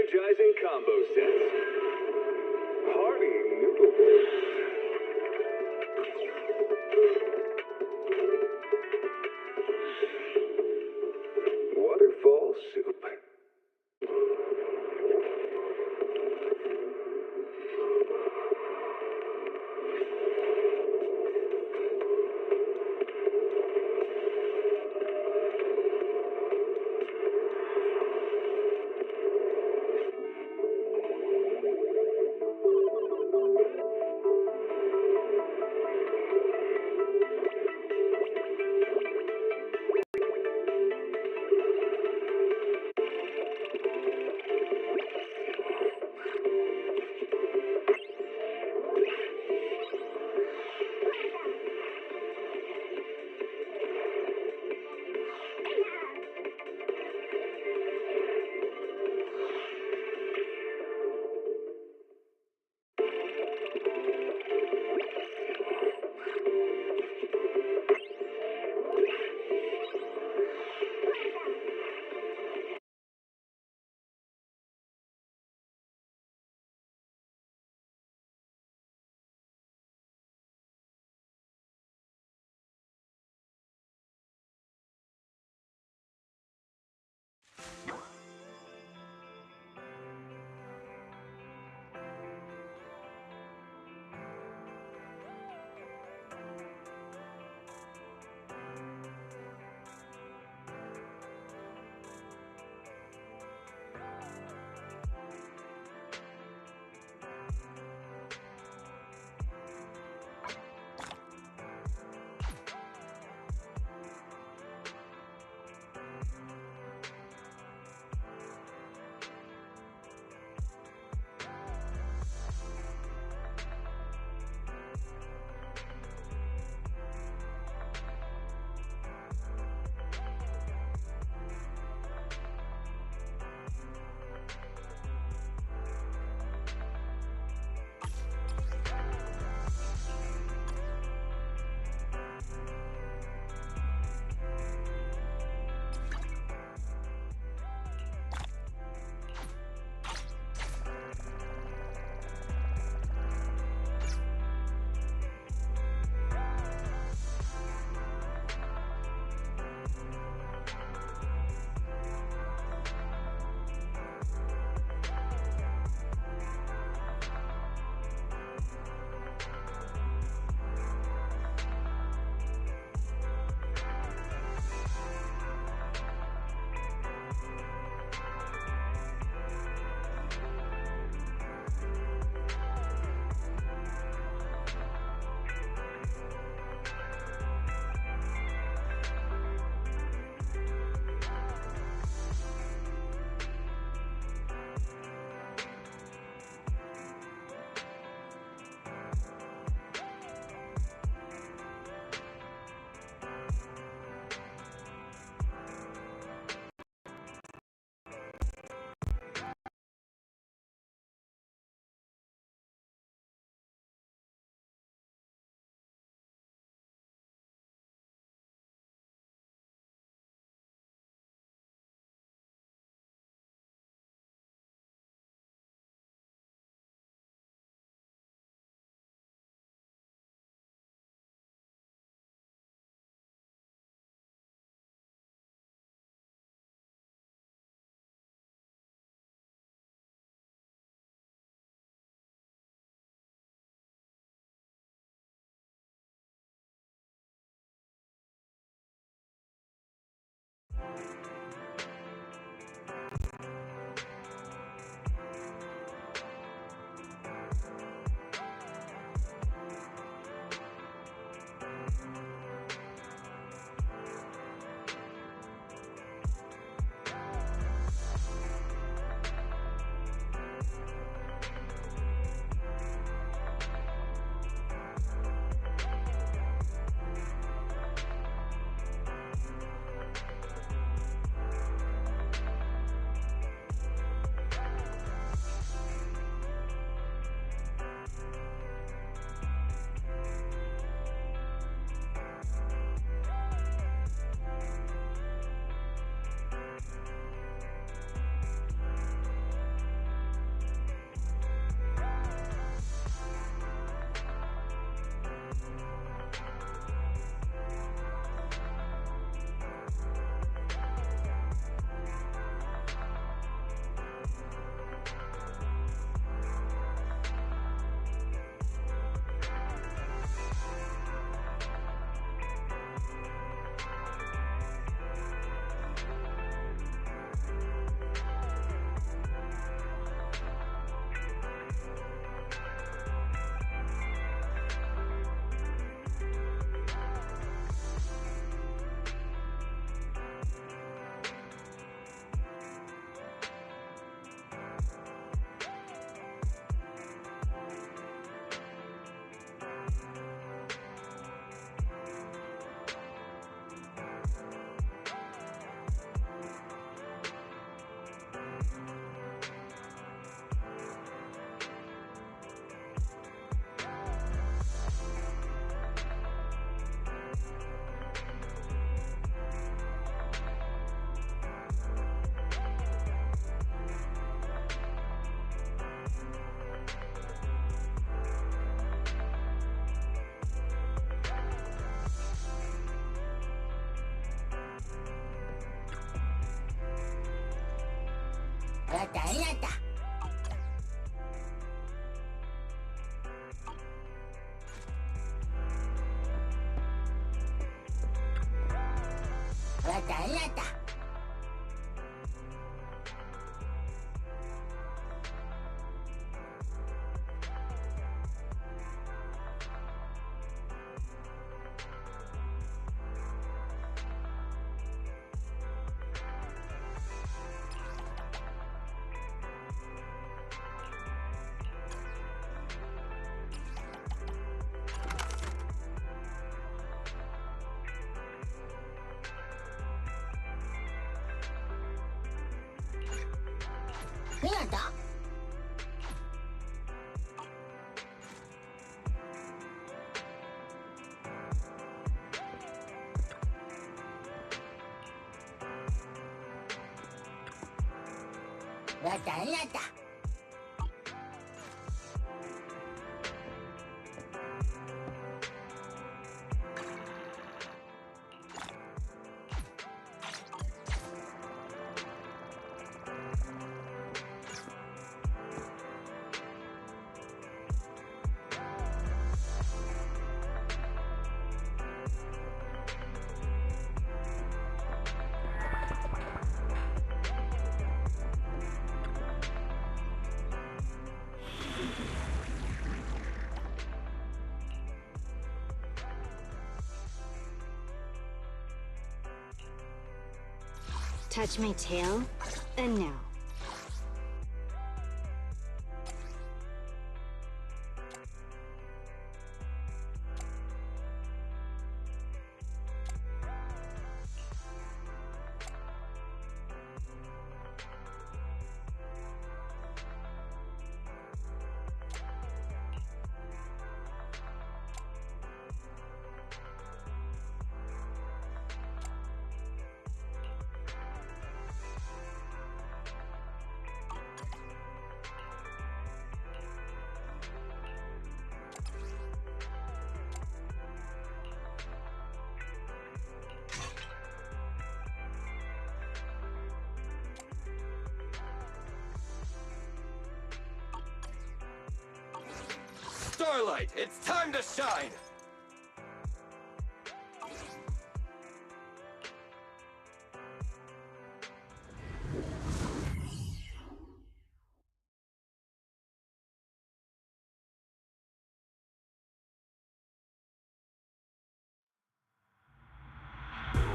energizing combo sets. Hearty noodles. Waterfall soup. Rata. Rata. Rata. Touch my tail, and no. Starlight, it's time to shine!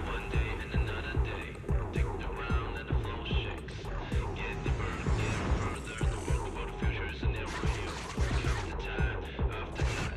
One day and another day, take the round and the flow shakes. Get the bird, get further. The world about the future is in their radio. After time, after time.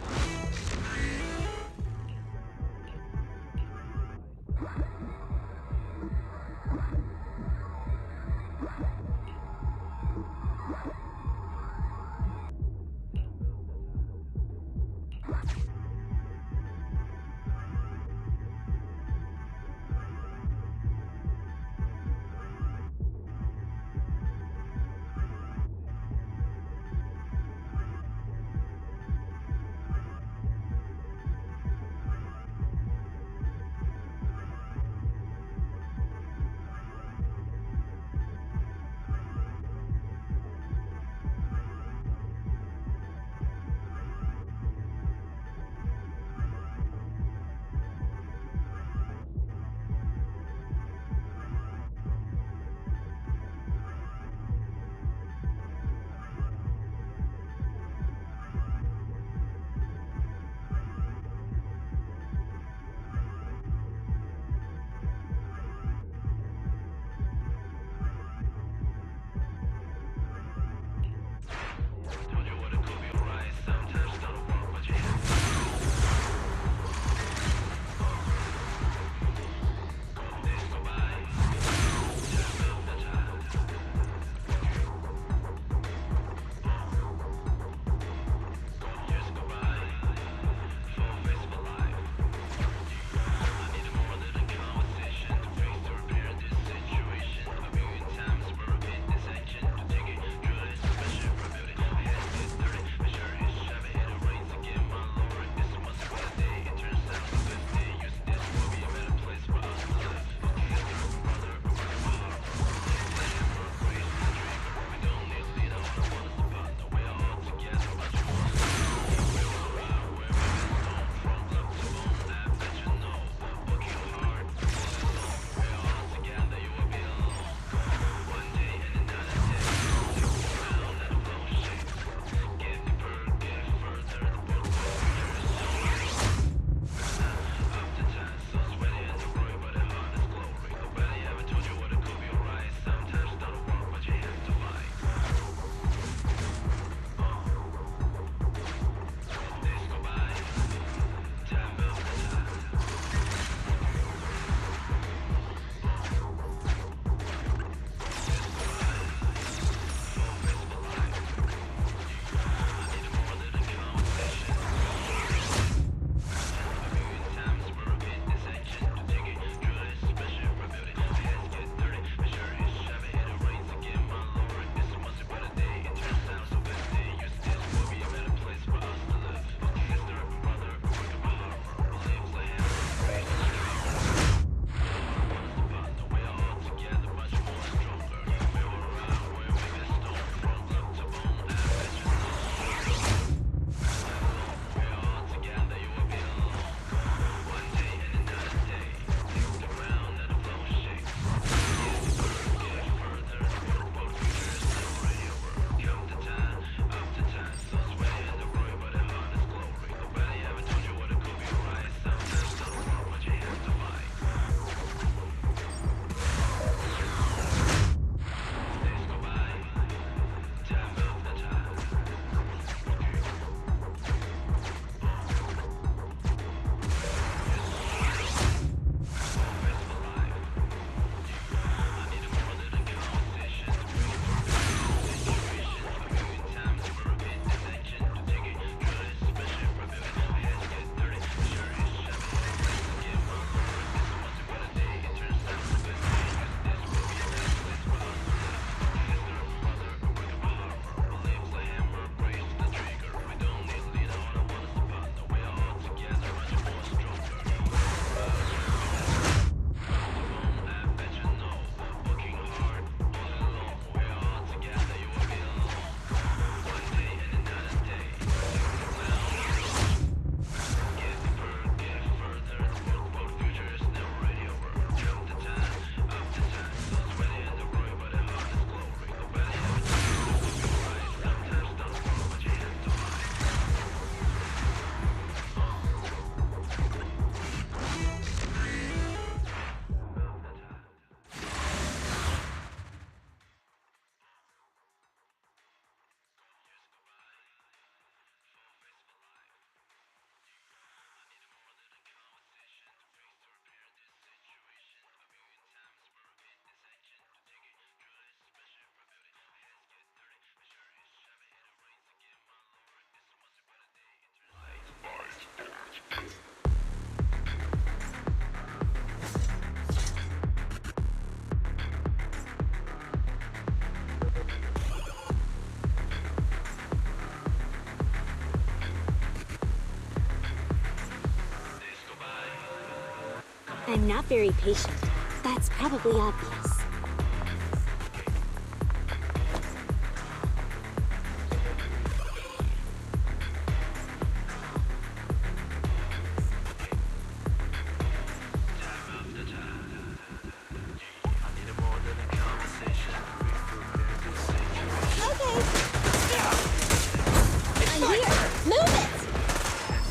I'm not very patient. That's probably obvious.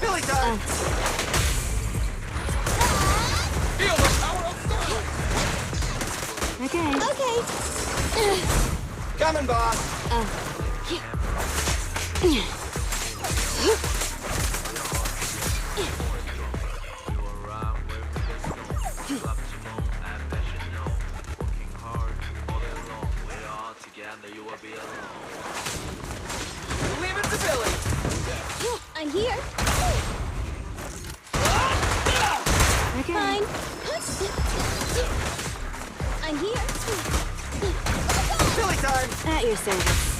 Billy time! Feel the power of Okay. Coming, boss! Leave it to Billy! I'm here. Okay. Fine. I'm here. Billy time! At your service.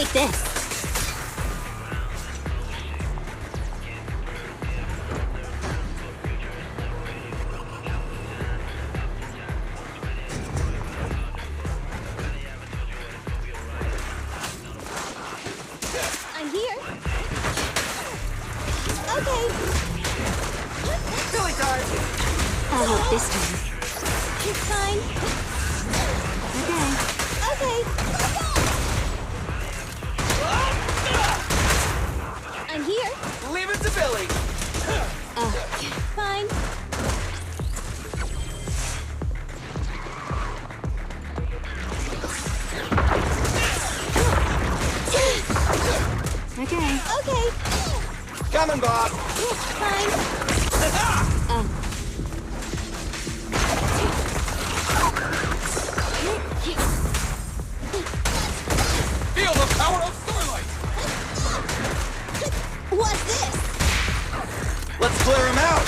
Take this. I'm here. Okay. Billy time! I'll help this time. It's fine. Okay. I'm here. Leave it to Billy! Fine. Okay. Coming, Bob! Fine. Feel the power of starlight! What's this? Let's clear him out!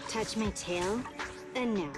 Touch my tail, and now.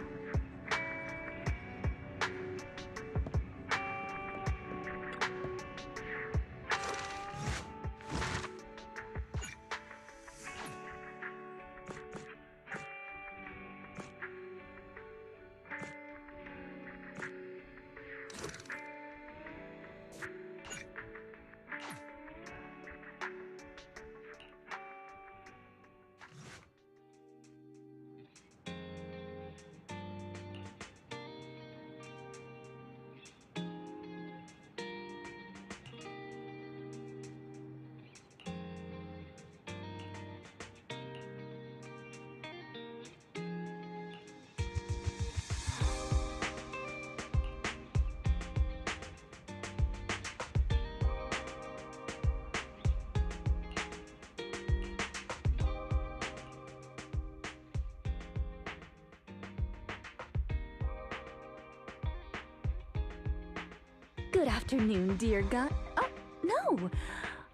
Good afternoon, dear God. Oh, no!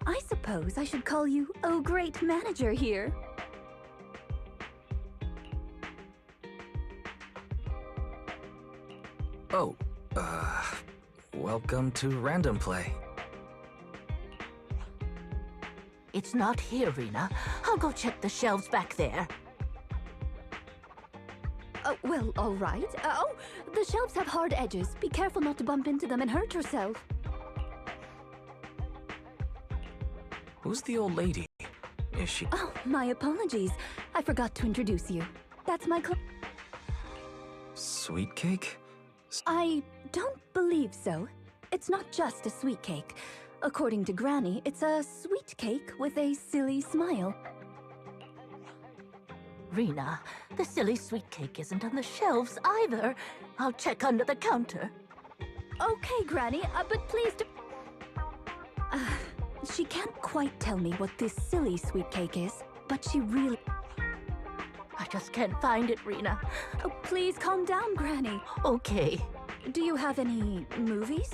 I suppose I should call you, oh great manager here. Oh, welcome to Random Play. It's not here, Rena. I'll go check the shelves back there. Oh, well, all right. Oh, the shelves have hard edges. Be careful not to bump into them and hurt yourself. Who's the old lady? Is she... Oh, my apologies. I forgot to introduce you. That's my Sweet cake? I don't believe so. It's not just a sweet cake. According to Granny, it's a sweet cake with a silly smile. Rena, the silly sweet cake isn't on the shelves either. I'll check under the counter. Okay, Granny, but please do... She can't quite tell me what this silly sweet cake is, but she really... I just can't find it, Rena. Oh, please calm down, Granny. Okay. Do you have any movies?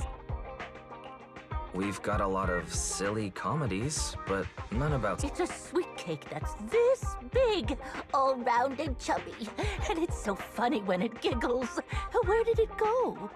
We've got a lot of silly comedies, but none about... It's a sweet cake that's this big, all round and chubby. And it's so funny when it giggles. Where did it go?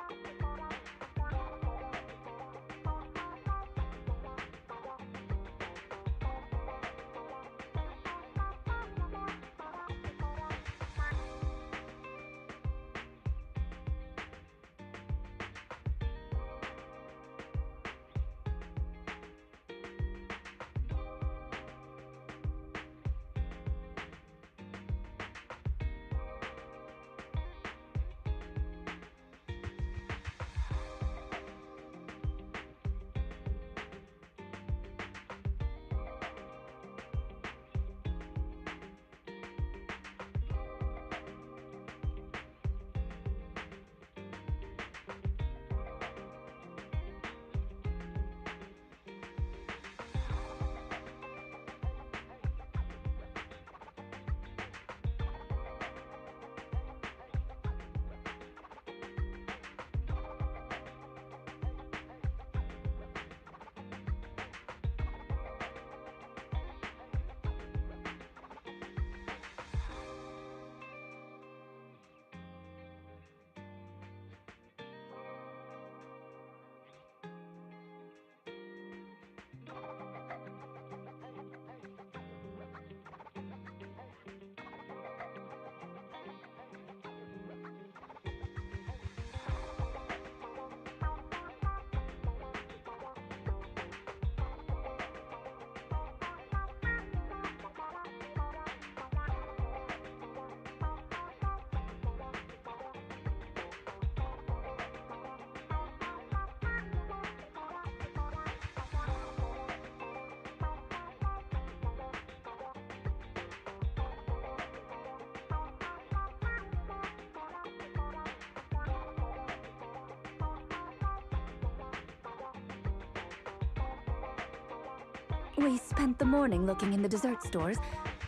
We spent the morning looking in the dessert stores,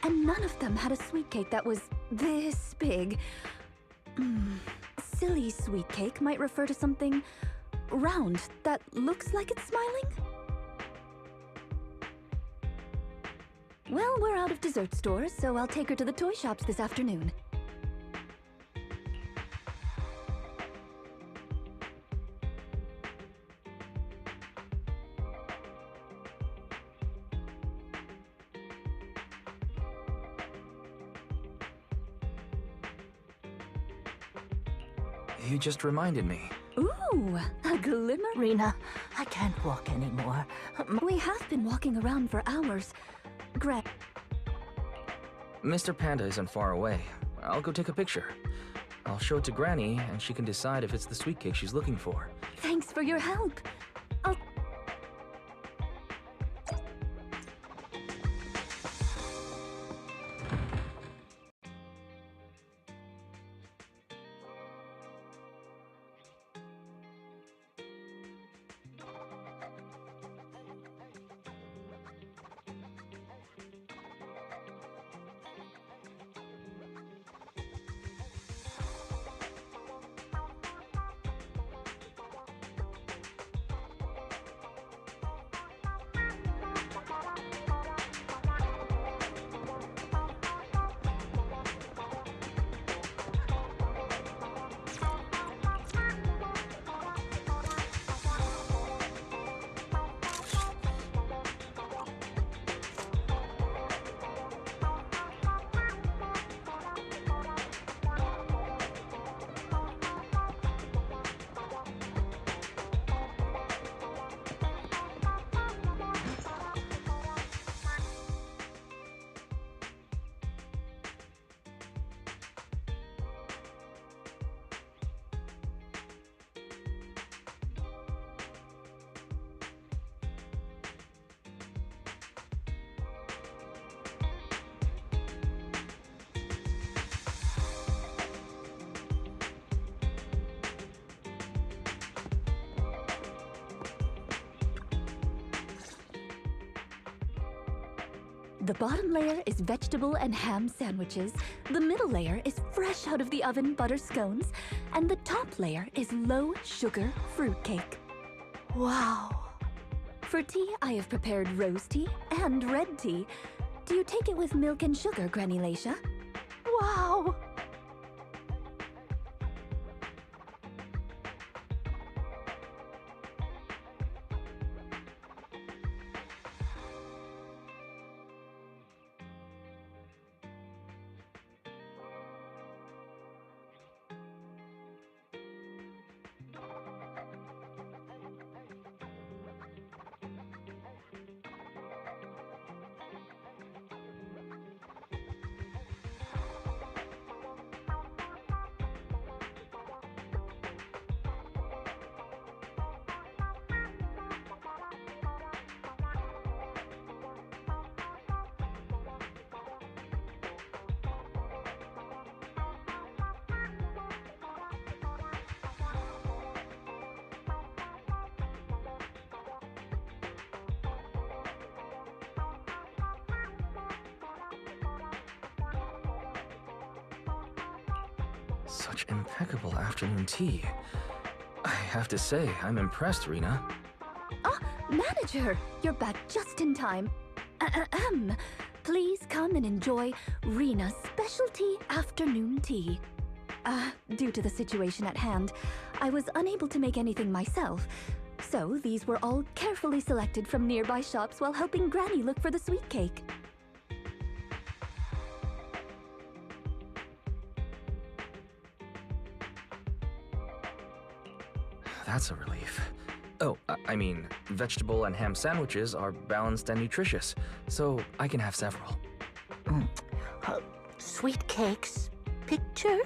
and none of them had a sweet cake that was this big. Silly sweet cake might refer to something round that looks like it's smiling? Well, we're out of dessert stores, so I'll take her to the toy shops this afternoon. You just reminded me. Ooh, a glimmer. Rena, I can't walk anymore. We have been walking around for hours. Greg. Mr. Panda isn't far away. I'll go take a picture. I'll show it to Granny, and she can decide if it's the sweet cake she's looking for. Thanks for your help. I'll... The bottom layer is vegetable and ham sandwiches, the middle layer is fresh out of the oven butter scones, and the top layer is low-sugar fruitcake. Wow. For tea, I have prepared rose tea and red tea. Do you take it with milk and sugar, Granny Laisha? Wow. Such impeccable afternoon tea. I have to say, I'm impressed, Rena. Ah, manager! You're back just in time. Ahem. Please come and enjoy Rena's specialty afternoon tea. Due to the situation at hand, I was unable to make anything myself, so these were all carefully selected from nearby shops while helping Granny look for the sweet cake. That's a relief. Oh, I mean, vegetable and ham sandwiches are balanced and nutritious, so I can have several. Sweet cakes. Picture?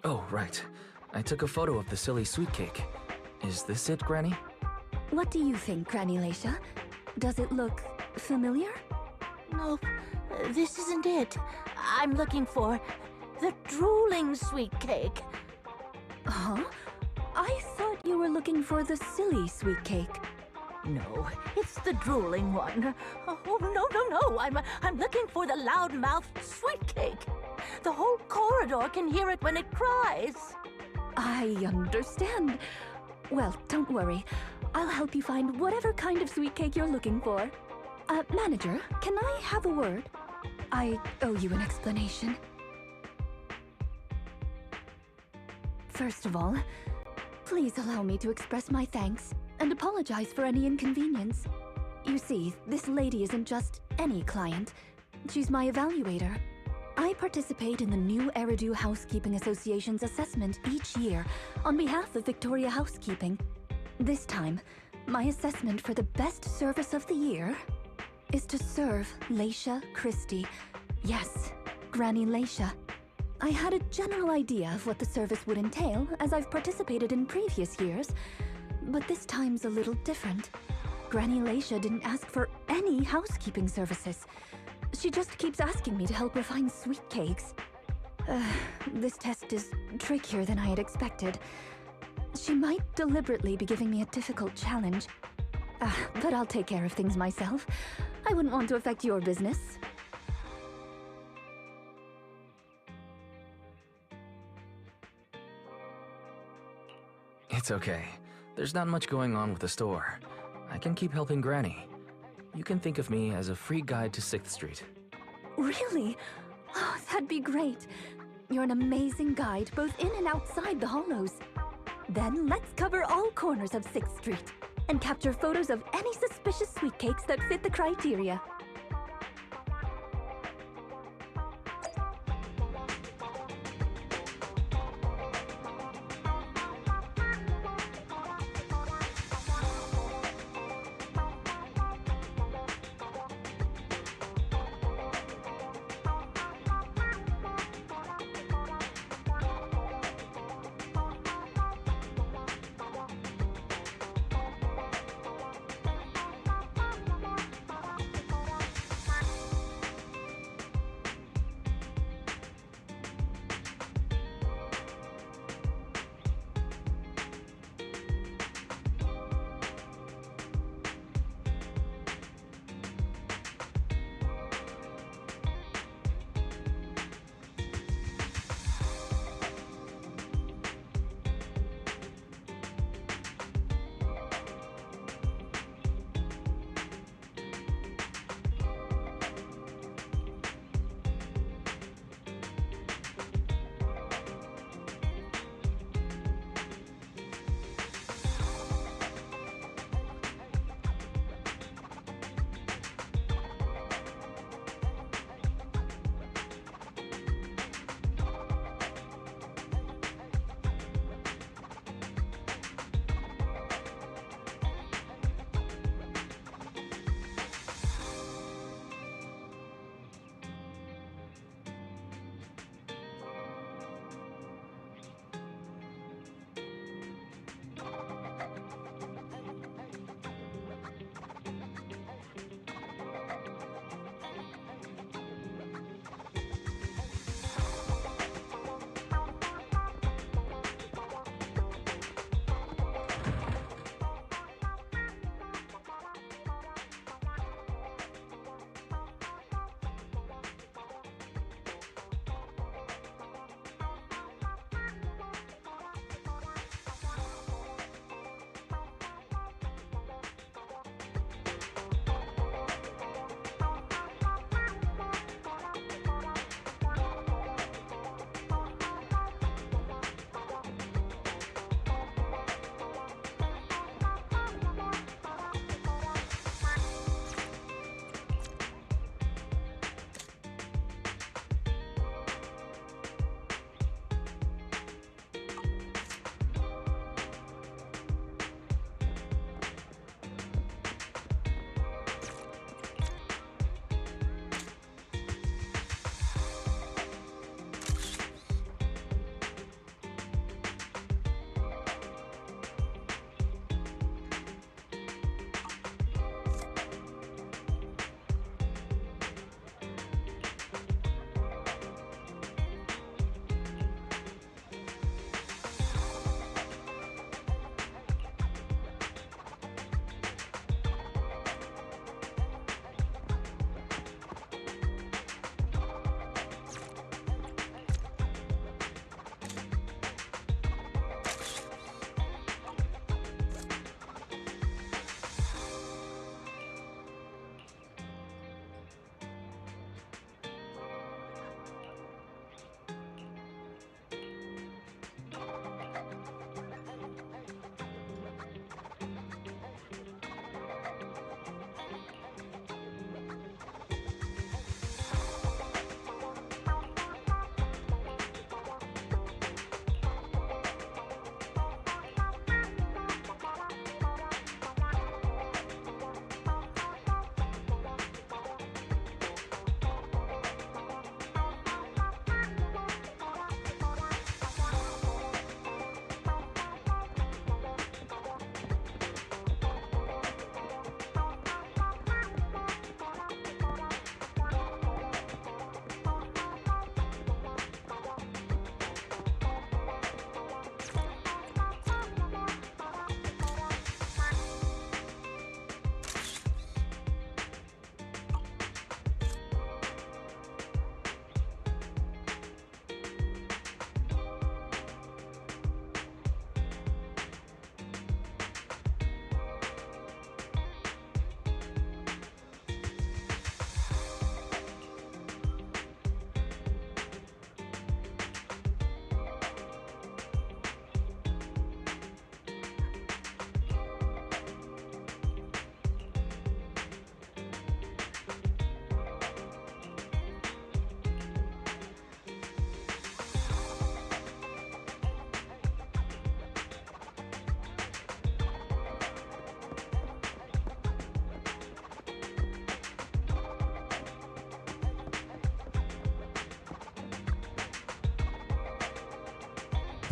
Oh, right. I took a photo of the silly sweet cake. Is this it, Granny? What do you think, Granny Laisha? Does it look familiar? Nope, this isn't it. I'm looking for the drooling sweet cake. Huh? I thought you were looking for the silly sweet cake. No, it's the drooling one. Oh, no. I'm looking for the loud-mouthed sweet cake. The whole corridor can hear it when it cries. I understand. Well, don't worry. I'll help you find whatever kind of sweet cake you're looking for. Manager, can I have a word? I owe you an explanation. First of all, please allow me to express my thanks and apologize for any inconvenience. You see, this lady isn't just any client. She's my evaluator. I participate in the new Eridu Housekeeping Association's assessment each year on behalf of Victoria Housekeeping. This time, my assessment for the best service of the year is to serve Laisha Christie. Yes, Granny Laisha. I had a general idea of what the service would entail, as I've participated in previous years, but this time's a little different. Granny Laisha didn't ask for any housekeeping services. She just keeps asking me to help her find sweet cakes. This test is trickier than I had expected. She might deliberately be giving me a difficult challenge. But I'll take care of things myself. I wouldn't want to affect your business. It's okay. There's not much going on with the store. I can keep helping Granny. You can think of me as a free guide to 6th Street. Really? Oh, that'd be great. You're an amazing guide, both in and outside the hollows. Then let's cover all corners of 6th Street and capture photos of any suspicious sweet cakes that fit the criteria.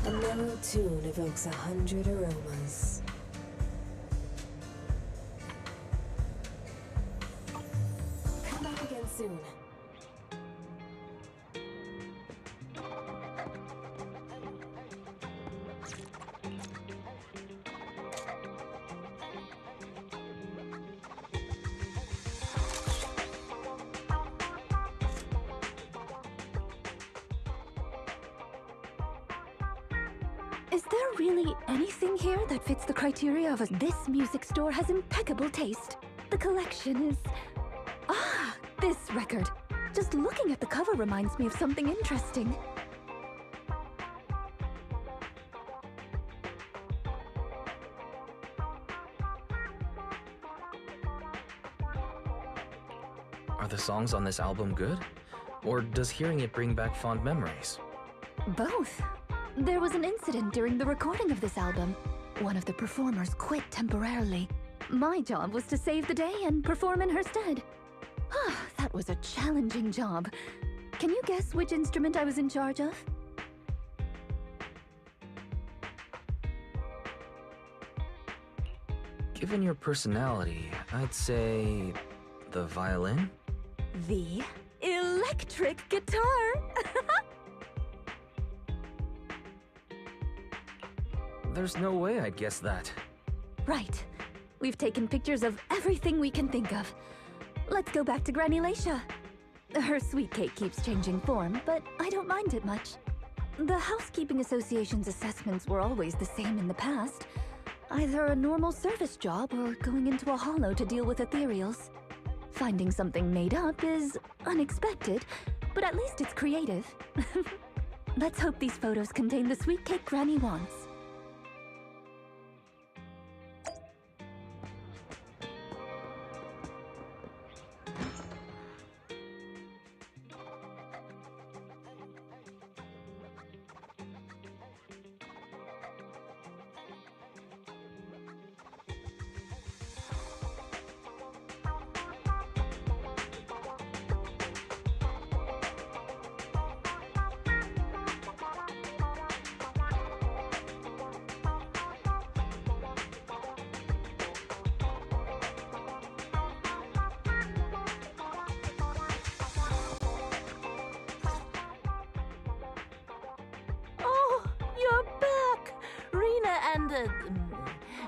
A mellow tune evokes 100 aromas. Come back again soon. Is there really anything here that fits the criteria of this music store has impeccable taste? The collection is... Ah, this record. Just looking at the cover reminds me of something interesting. Are the songs on this album good? Or does hearing it bring back fond memories? Both. There was an incident during the recording of this album. One of the performers quit temporarily. My job was to save the day and perform in her stead. That was a challenging job. Can you guess which instrument I was in charge of? Given your personality, I'd say the violin? The electric guitar! There's no way I'd guess that. Right. We've taken pictures of everything we can think of. Let's go back to Granny Laisha. Her sweet cake keeps changing form, but I don't mind it much. The Housekeeping Association's assessments were always the same in the past. Either a normal service job or going into a hollow to deal with ethereals. Finding something made up is unexpected, but at least it's creative. Let's hope these photos contain the sweet cake Granny wants.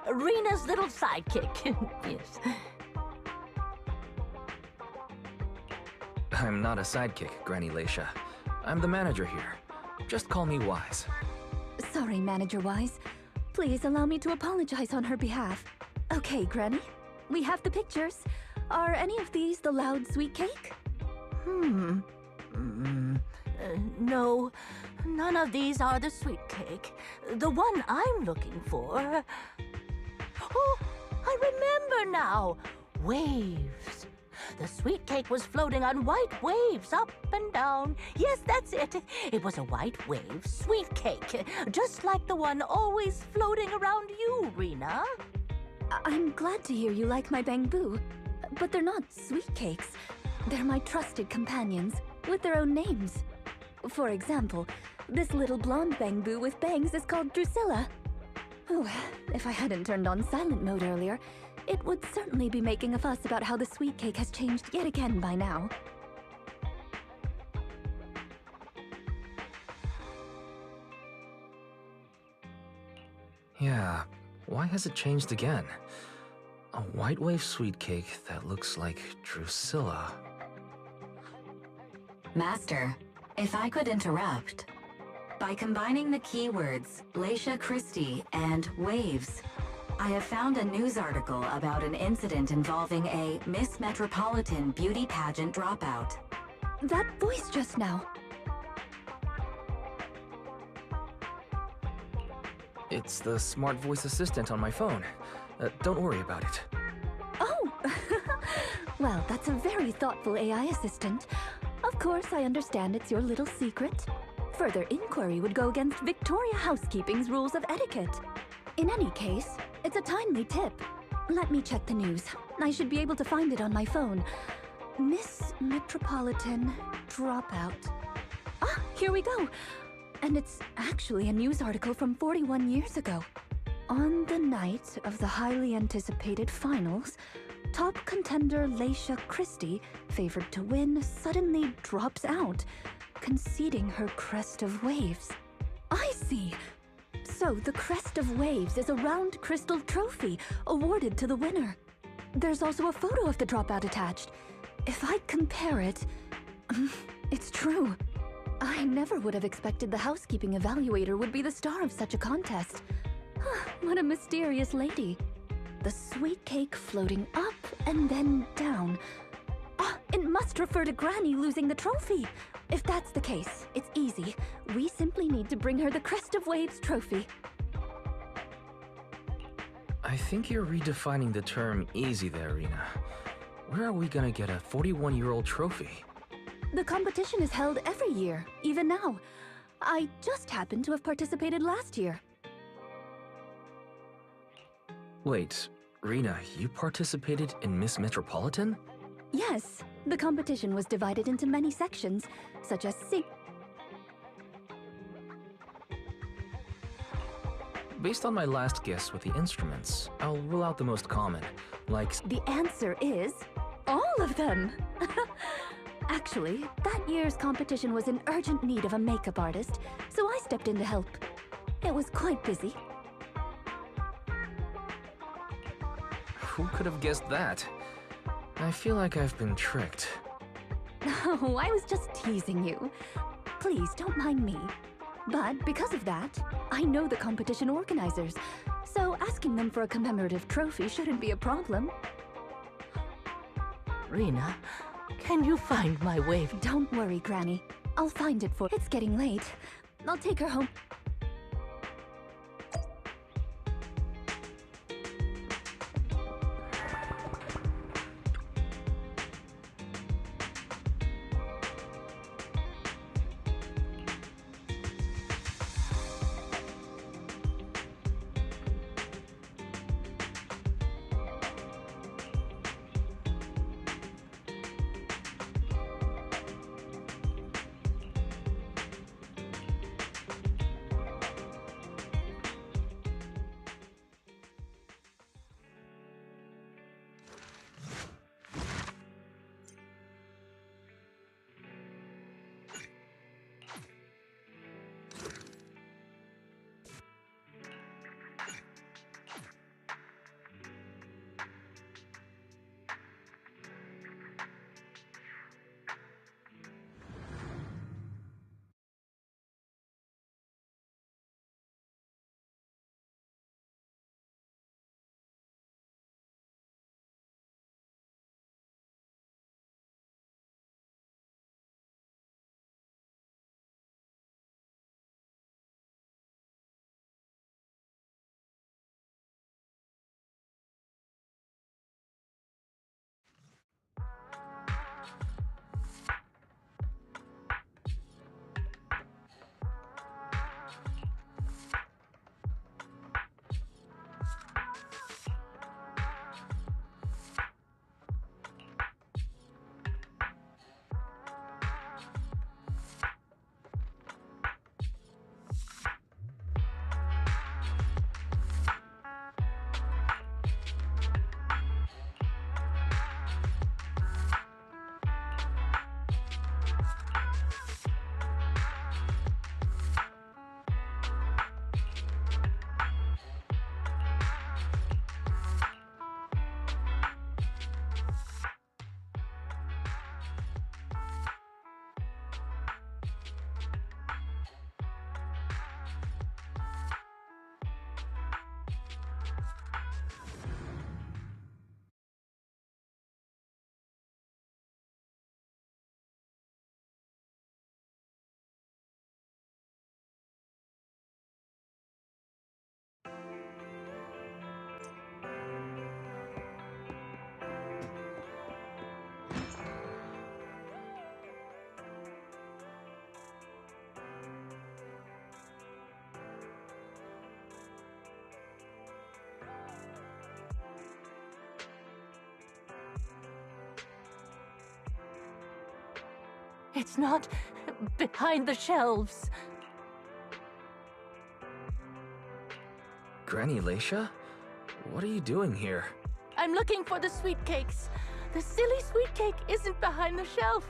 Rena's little sidekick. Yes. I'm not a sidekick, Granny Laisha. I'm the manager here. Just call me Wise. Sorry, Manager Wise. Please allow me to apologize on her behalf. Okay, Granny. We have the pictures. Are any of these the loud sweet cake? No, none of these are the sweet cake. The one I'm looking for... Oh, I remember now. Waves. The sweet cake was floating on white waves up and down. Yes, that's it. It was a white wave sweet cake, just like the one always floating around you, Rena. I'm glad to hear you like my bamboo, but they're not sweet cakes. They're my trusted companions, with their own names. For example, this little blonde bamboo with bangs is called Drusilla. Oh, if I hadn't turned on silent mode earlier, it would certainly be making a fuss about how the sweet cake has changed yet again by now. Yeah, why has it changed again? A white wave sweet cake that looks like Drusilla. Master, if I could interrupt. By combining the keywords Laisha Christie and waves, I have found a news article about an incident involving a Miss Metropolitan beauty pageant dropout. That voice just now. It's the smart voice assistant on my phone. Don't worry about it. Oh! Well, that's a very thoughtful AI assistant. Of course, I understand it's your little secret. Further inquiry would go against Victoria Housekeeping's rules of etiquette. In any case, it's a timely tip. Let me check the news. I should be able to find it on my phone. Miss Metropolitan dropout. Ah, here we go. And it's actually a news article from 41 years ago. On the night of the highly anticipated finals, top contender Leisha Christie, favored to win, suddenly drops out, conceding her crest of waves. I see. So the crest of waves is a round crystal trophy awarded to the winner. There's also a photo of the dropout attached. If I compare it, it's true. I never would have expected the housekeeping evaluator would be the star of such a contest. What a mysterious lady. The sweet cake floating up and then down. It must refer to Granny losing the trophy. If that's the case, it's easy. We simply need to bring her the Crest of Waves trophy. I think you're redefining the term easy there, Rena. Where are we gonna get a 41-year-old trophy? The competition is held every year, even now. I just happened to have participated last year. Wait, Rena, you participated in Miss Metropolitan? Yes, the competition was divided into many sections, such as Based on my last guess with the instruments, I'll rule out the most common, like... The answer is all of them! Actually, that year's competition was in urgent need of a makeup artist, so I stepped in to help. It was quite busy. Who could have guessed that? I feel like I've been tricked. Oh, I was just teasing you. Please, don't mind me. But because of that, I know the competition organizers, so asking them for a commemorative trophy shouldn't be a problem. Rena, can you find my wave? Don't worry, Granny. I'll find it for... It's getting late. I'll take her home. It's not behind the shelves. Granny Leisha? What are you doing here? I'm looking for the sweet cakes. The silly sweet cake isn't behind the shelf.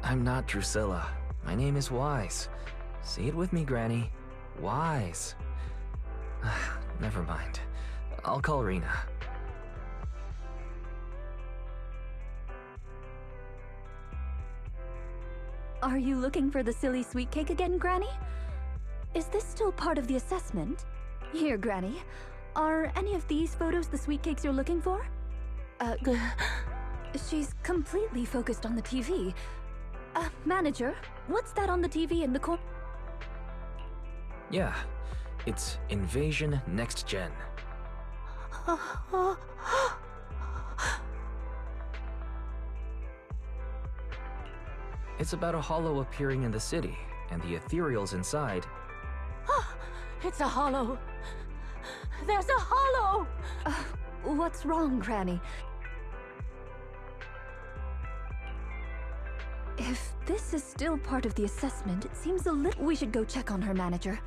I'm not Drusilla. My name is Wise. Say it with me, Granny. Wise. Never mind. I'll call Rena. Are you looking for the silly sweet cake again, Granny? Is this still part of the assessment? Here, Granny. Are any of these photos the sweet cakes you're looking for? She's completely focused on the TV. Manager, what's that on the TV in the corner? Yeah, it's Invasion Next Gen. It's about a hollow appearing in the city, and the ethereals inside. It's a hollow. There's a hollow! What's wrong, Granny? If this is still part of the assessment, it seems a little... We should go check on her, Manager.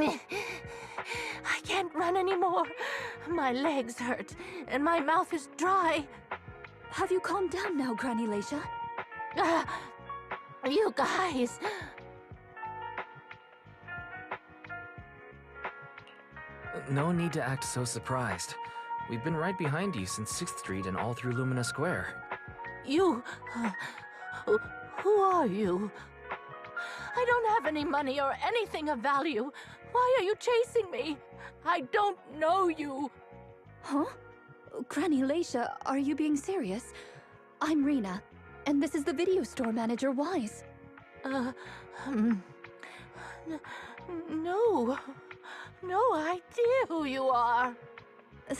I can't run anymore. My legs hurt, and my mouth is dry. Have you calmed down now, Granny Leisha? You guys. No need to act so surprised. We've been right behind you since 6th Street and all through Lumina Square. You... who are you? I don't have any money or anything of value. Why are you chasing me? I don't know you. Huh? Granny Leisha, are you being serious? I'm Rena, and this is the video store manager, Wise. No. No idea who you are.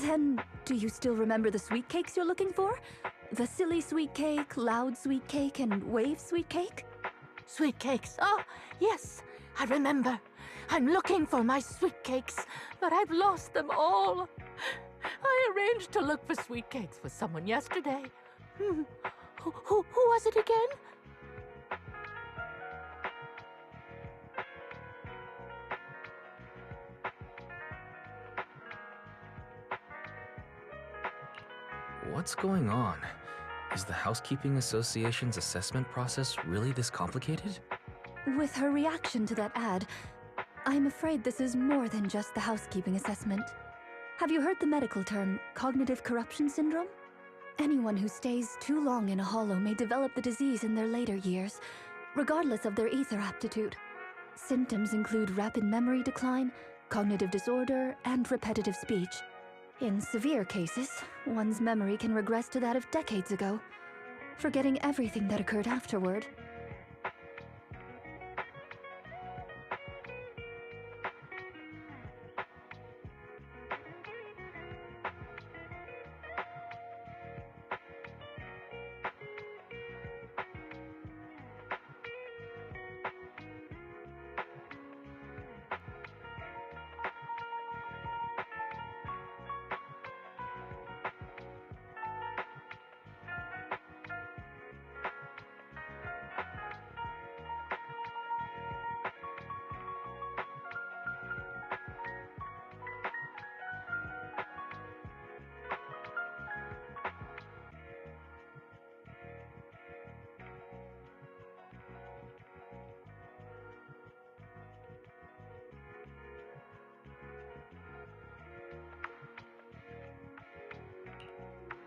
Then, do you still remember the sweet cakes you're looking for? The silly sweet cake, loud sweet cake, and wave sweet cake? Sweet cakes. Oh, yes, I remember. I'm looking for my sweet cakes, but I've lost them all. I arranged to look for sweet cakes with someone yesterday. Who was it again? What's going on? Is the Housekeeping Association's assessment process really this complicated? With her reaction to that ad, I'm afraid this is more than just the housekeeping assessment. Have you heard the medical term, cognitive corruption syndrome? Anyone who stays too long in a hollow may develop the disease in their later years, regardless of their ether aptitude. Symptoms include rapid memory decline, cognitive disorder, and repetitive speech. In severe cases, one's memory can regress to that of decades ago, forgetting everything that occurred afterward.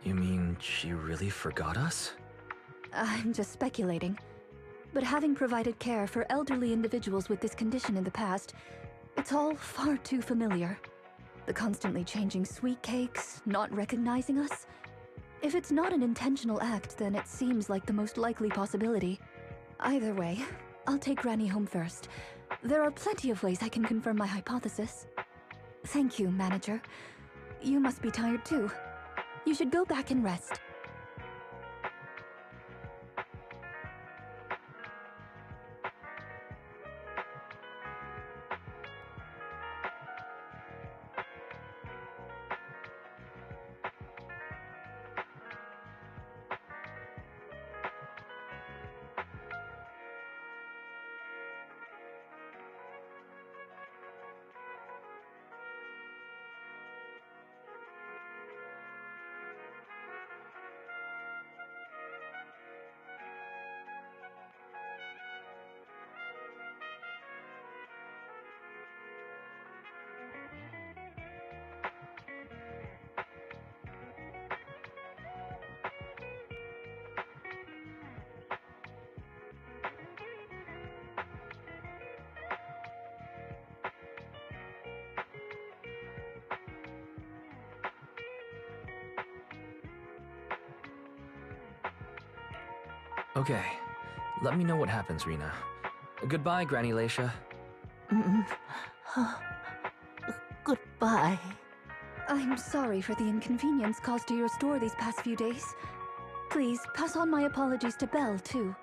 You mean she really forgot us? I'm just speculating. But having provided care for elderly individuals with this condition in the past, it's all far too familiar. The constantly changing sweet cakes, not recognizing us. If it's not an intentional act, then it seems like the most likely possibility. Either way, I'll take Granny home first. There are plenty of ways I can confirm my hypothesis. Thank you, Manager. You must be tired too. You should go back and rest. Okay, let me know what happens, Rena. Goodbye, Granny Leisha. Goodbye. I'm sorry for the inconvenience caused to your store these past few days. Please, pass on my apologies to Belle, too.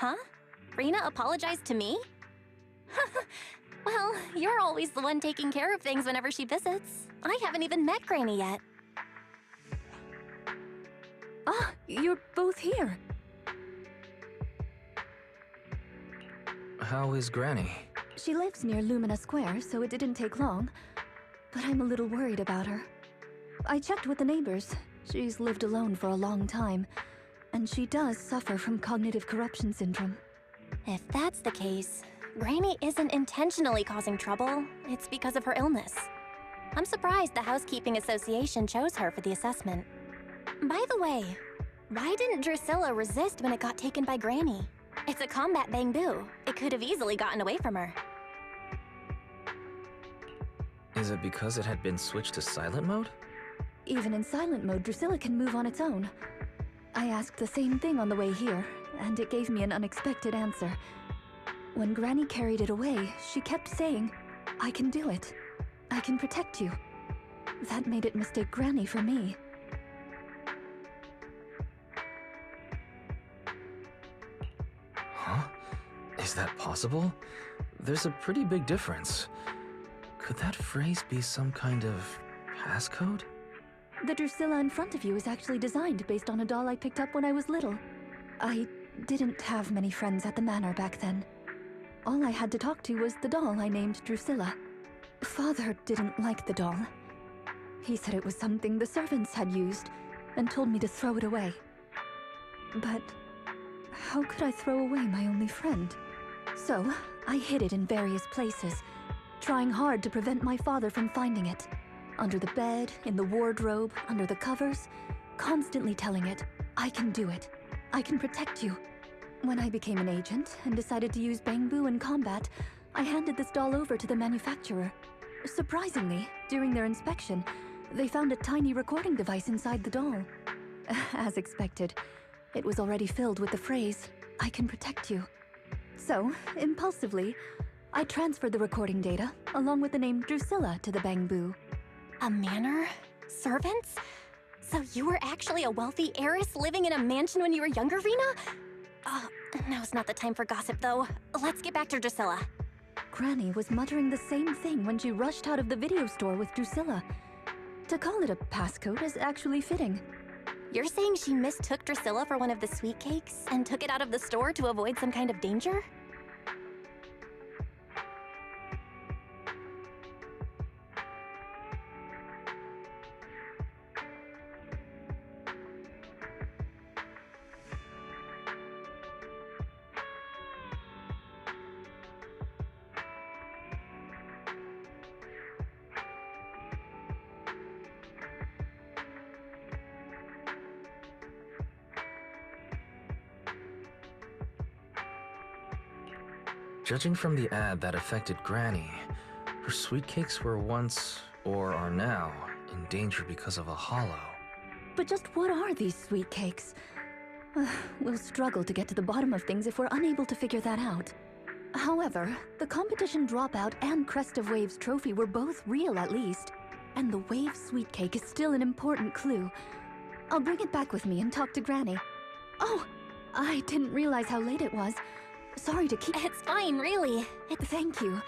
Huh? Rena apologized to me? Well, you're always the one taking care of things whenever she visits. I haven't even met Granny yet. Ah, you're both here. How is Granny? She lives near Lumina Square, so it didn't take long. But I'm a little worried about her. I checked with the neighbors. She's lived alone for a long time, and she does suffer from cognitive corruption syndrome. If that's the case, Granny isn't intentionally causing trouble. It's because of her illness. I'm surprised the Housekeeping Association chose her for the assessment. By the way, why didn't Drusilla resist when it got taken by Granny? It's a combat bamboo. It could have easily gotten away from her. Is it because it had been switched to silent mode? Even in silent mode, Drusilla can move on its own. I asked the same thing on the way here, and it gave me an unexpected answer. When Granny carried it away, she kept saying, "I can do it. I can protect you." That made it mistake Granny for me. Huh? Is that possible? There's a pretty big difference. Could that phrase be some kind of passcode? The Drusilla in front of you is actually designed based on a doll I picked up when I was little. I didn't have many friends at the manor back then. All I had to talk to was the doll I named Drusilla. Father didn't like the doll. He said it was something the servants had used and told me to throw it away. But how could I throw away my only friend? So I hid it in various places, trying hard to prevent my father from finding it. Under the bed, in the wardrobe, under the covers, constantly telling it, "I can do it. I can protect you." When I became an agent and decided to use bamboo in combat, I handed this doll over to the manufacturer. Surprisingly, during their inspection, they found a tiny recording device inside the doll. As expected, it was already filled with the phrase, "I can protect you." So, impulsively, I transferred the recording data, along with the name Drusilla, to the bamboo. A manor? Servants? So you were actually a wealthy heiress living in a mansion when you were younger, Rena? Now's not the time for gossip, though. Let's get back to Drusilla. Granny was muttering the same thing when she rushed out of the video store with Drusilla. To call it a passcode is actually fitting. You're saying she mistook Drusilla for one of the sweet cakes and took it out of the store to avoid some kind of danger? Judging from the ad that affected Granny, her sweet cakes were once, or are now, in danger because of a hollow. But just what are these sweet cakes? We'll struggle to get to the bottom of things if we're unable to figure that out. However, the competition dropout and Crest of Waves trophy were both real at least, and the Wave sweet cake is still an important clue. I'll bring it back with me and talk to Granny. Oh, I didn't realize how late it was. Sorry to keep— It's fine, really. Thank you.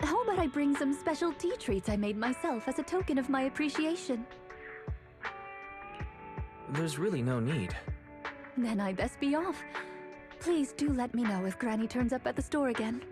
How about I bring some special tea treats I made myself as a token of my appreciation? There's really no need. Then I best be off. Please do let me know if Granny turns up at the store again.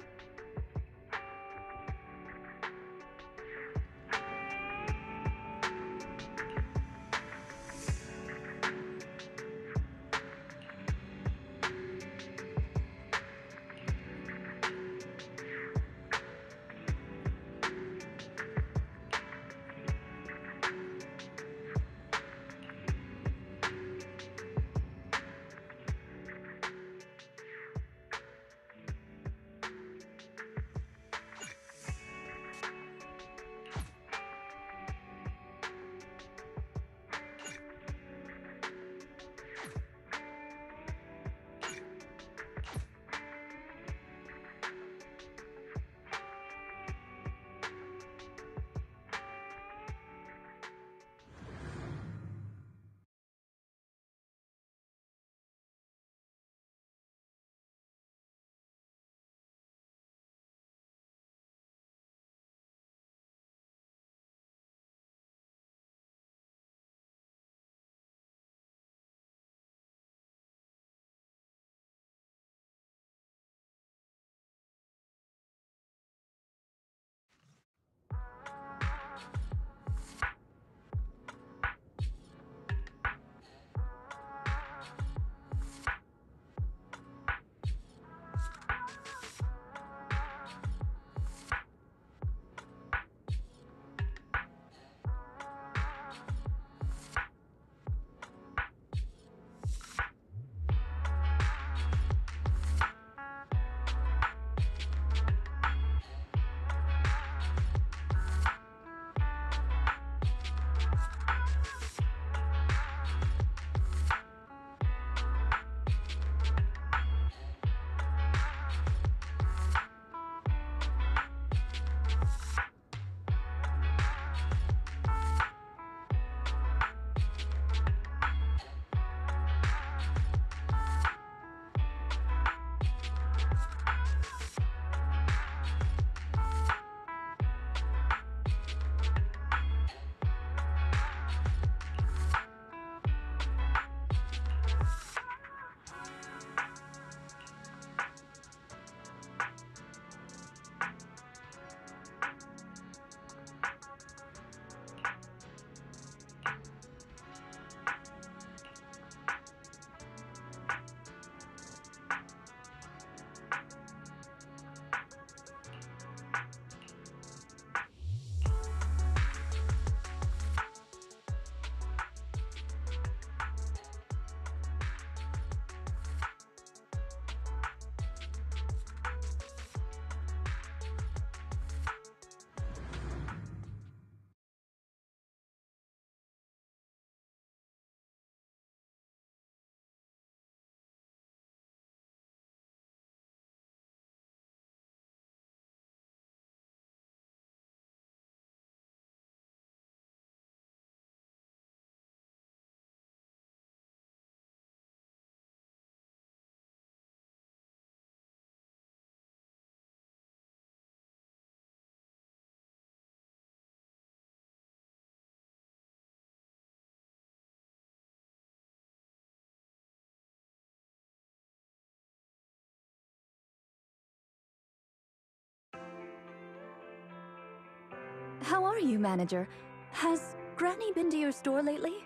How are you, manager? Has Granny been to your store lately?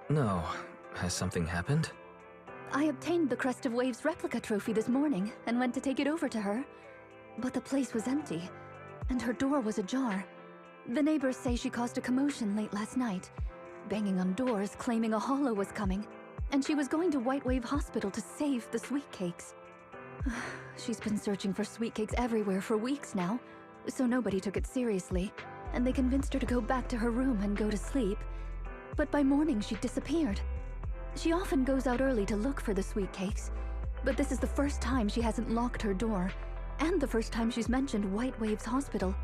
No. Has something happened? I obtained the Crest of Waves replica trophy this morning and went to take it over to her. But the place was empty, and her door was ajar. The neighbors say she caused a commotion late last night, banging on doors claiming a hollow was coming, and she was going to White Wave Hospital to save the sweet cakes. She's been searching for sweet cakes everywhere for weeks now, so nobody took it seriously, and they convinced her to go back to her room and go to sleep. But by morning, she disappeared. She often goes out early to look for the sweet cakes, but this is the first time she hasn't locked her door, and the first time she's mentioned White Waves Hospital.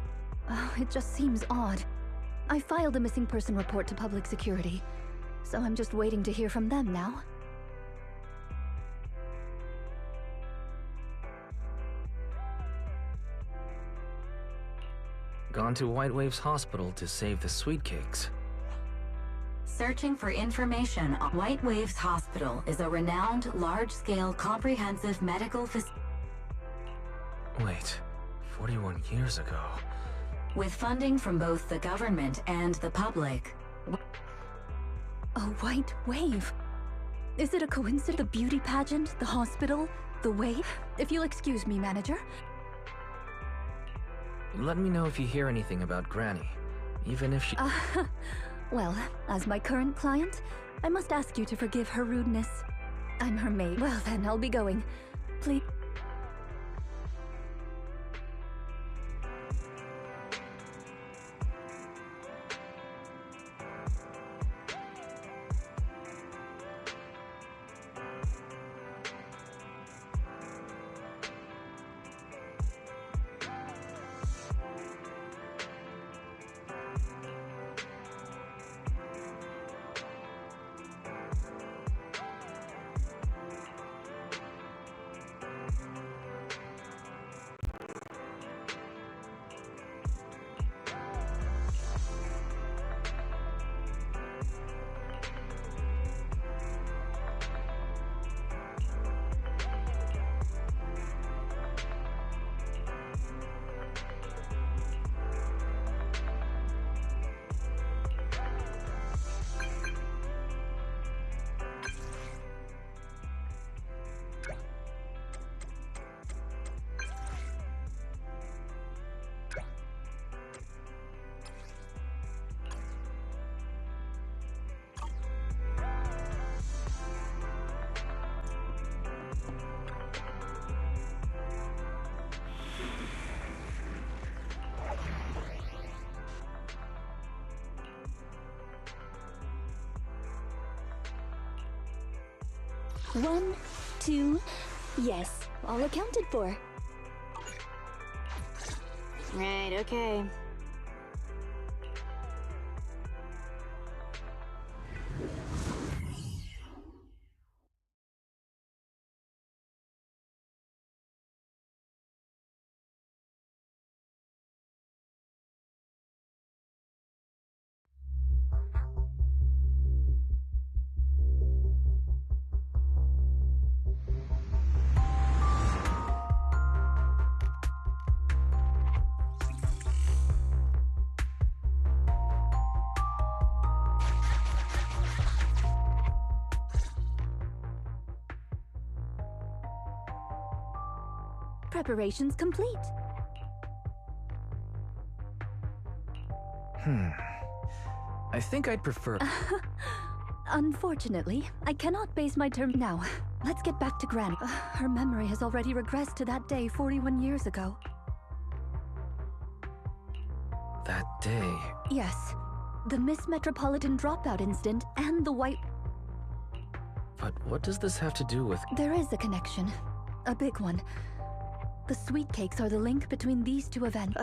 It just seems odd. I filed a missing person report to public security, so I'm just waiting to hear from them now. Gone to White Waves Hospital to save the sweet cakes. Searching for information on White Waves Hospital is a renowned, large-scale, comprehensive medical facility. Wait, 41 years ago. With funding from both the government and the public. A white wave? Is it a coincidence? The beauty pageant, the hospital, the wave? If you'll excuse me, manager. Let me know if you hear anything about Granny, even if she... Well, as my current client, I must ask you to forgive her rudeness. I'm her maid. Well then, I'll be going. Please... One, two, yes, all accounted for. Right, okay. Preparations complete. I think I'd prefer... Unfortunately, I cannot base my term now. Let's get back to Granny. Her memory has already regressed to that day 41 years ago. That day... Yes. The Miss Metropolitan dropout incident and the white... But what does this have to do with... There is a connection. A big one. The sweet cakes are the link between these two events.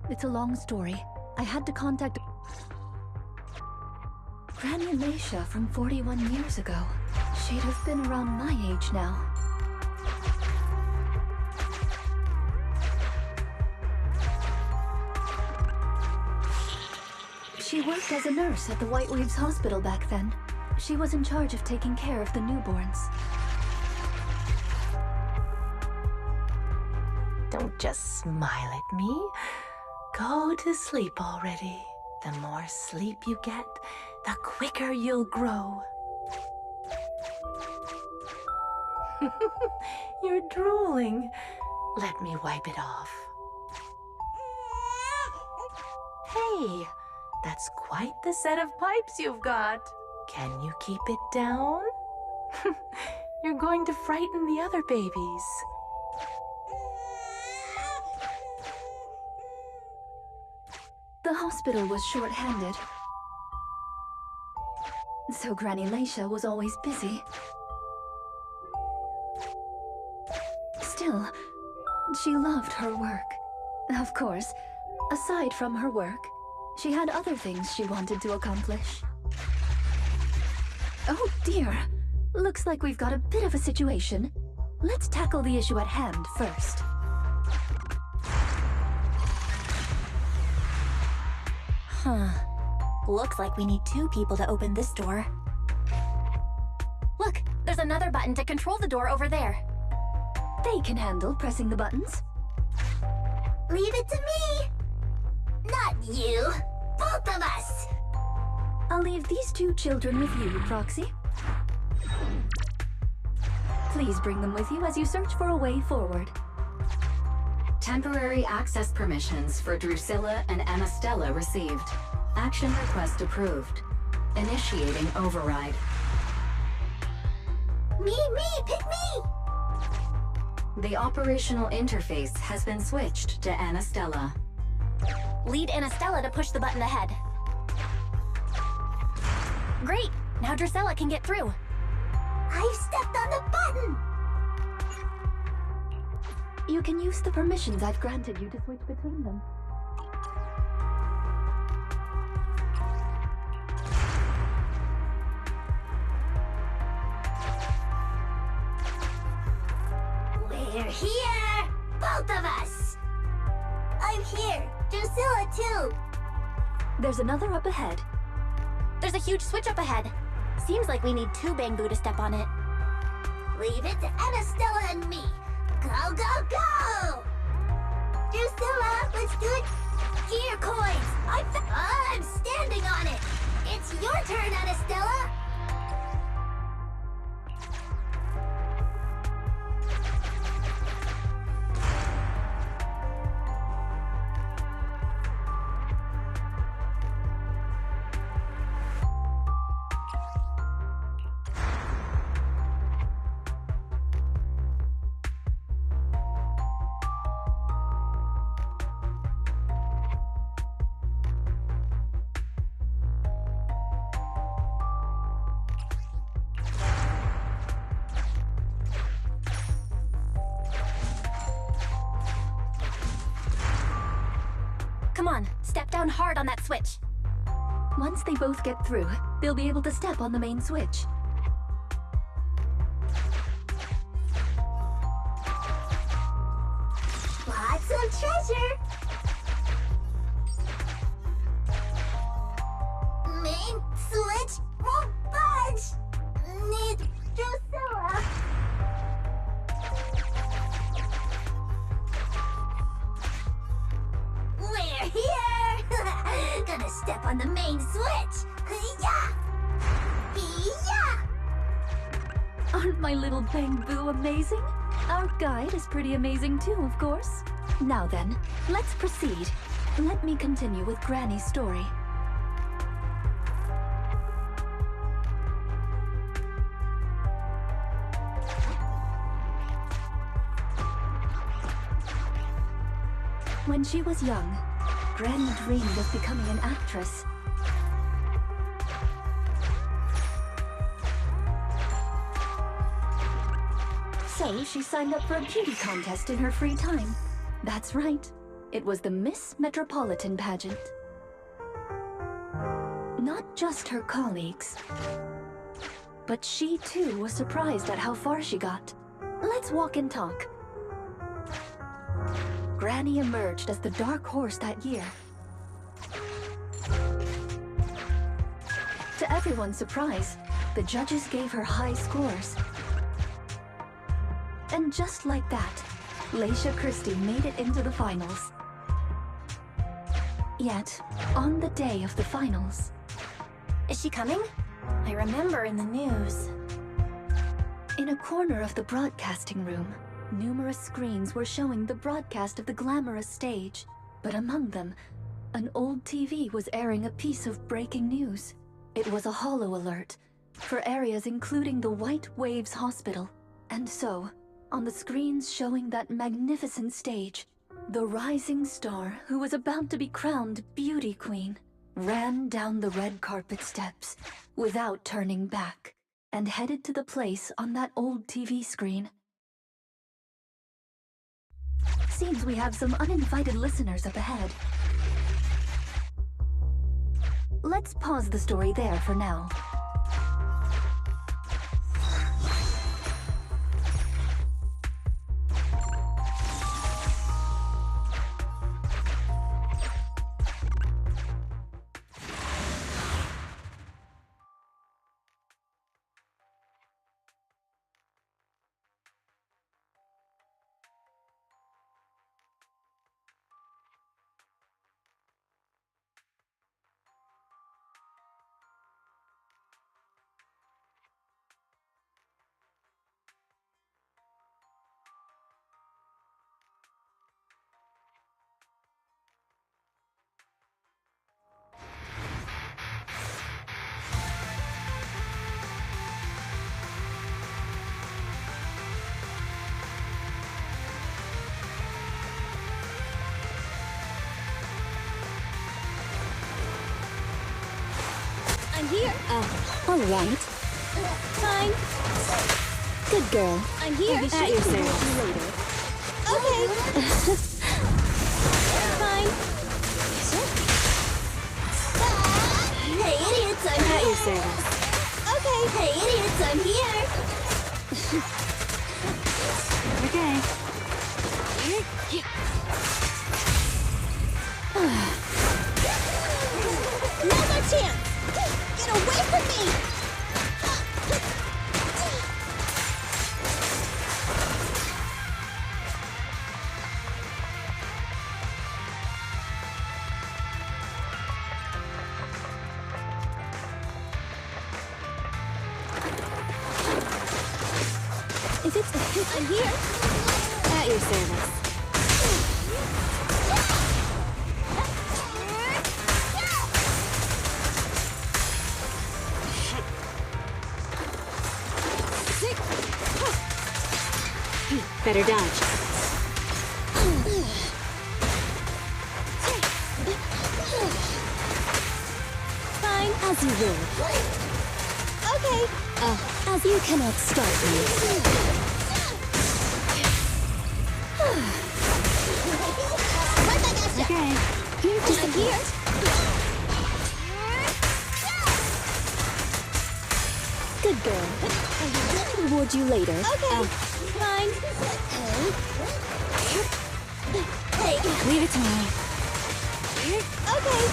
It's a long story. I had to contact... Granny Leisha from 41 years ago. She'd have been around my age now. She worked as a nurse at the White Waves Hospital back then. She was in charge of taking care of the newborns. Don't just smile at me. Go to sleep already. The more sleep you get, the quicker you'll grow. You're drooling. Let me wipe it off. Hey, that's quite the set of pipes you've got. Can you keep it down? You're going to frighten the other babies. The hospital was short-handed, so Granny Leisha was always busy. Still, she loved her work. Of course, aside from her work, she had other things she wanted to accomplish. Oh dear! Looks like we've got a bit of a situation. Let's tackle the issue at hand first. Huh. Looks like we need 2 people to open this door. Look, there's another button to control the door over there. They can handle pressing the buttons. Leave it to me! Not you! Both of us! I'll leave these 2 children with you, Proxy. Please bring them with you as you search for a way forward. Temporary access permissions for Drusilla and Anastella received. Action request approved. Initiating override. Me, pick me! The operational interface has been switched to Anastella. Lead Anastella to push the button ahead. Great! Now Drusilla can get through. I've stepped on the button! You can use the permissions I've granted you to switch between them. We're here! Both of us! I'm here! Drusilla too! There's another up ahead. There's a huge switch up ahead. Seems like we need 2 Bangbu to step on it. Leave it to Anastella and me! Go, go, go! Drusilla, let's do it! Gear coins! I'm standing on it! It's your turn, Anastella! Come on, step down hard on that switch. Once they both get through, they'll be able to step on the main switch. Lots of treasure! Main switch won't budge! Need Drusilla! We're here! Gonna step on the main switch! Yeah! Yeah! Aren't my little Bangbu amazing? Our guide is pretty amazing too, of course. Now then, let's proceed. Let me continue with Granny's story. When she was young, Granny dreamed of becoming an actress. So she signed up for a beauty contest in her free time. That's right, it was the Miss Metropolitan pageant. Not just her colleagues, but she too was surprised at how far she got. Let's walk and talk. Granny emerged as the dark horse that year. To everyone's surprise, the judges gave her high scores. And just like that, Leisha Christie made it into the finals. Yet, on the day of the finals... Is she coming? I remember in the news. In a corner of the broadcasting room, numerous screens were showing the broadcast of the glamorous stage. But among them, an old TV was airing a piece of breaking news. It was a holo alert for areas including the White Waves Hospital. And so, on the screens showing that magnificent stage, the rising star who was about to be crowned Beauty Queen ran down the red carpet steps without turning back and headed to the place on that old TV screen. Seems we have some uninvited listeners up ahead. Let's pause the story there for now. I'm here. All right. Fine. Good girl. I'm here. At your service. Later. Okay. Fine. Hey, idiots, I'm At here. your service. Okay. Hey, idiots, I'm here. Okay. Now's our chance. Get away from me. If it's I'm here. At your service. Better dodge. Fine, as you will. Okay. As you cannot stop me. Okay. Here to Disappear. Good girl. Reward you later. Okay. Fine. Hey. Leave it to me. Okay.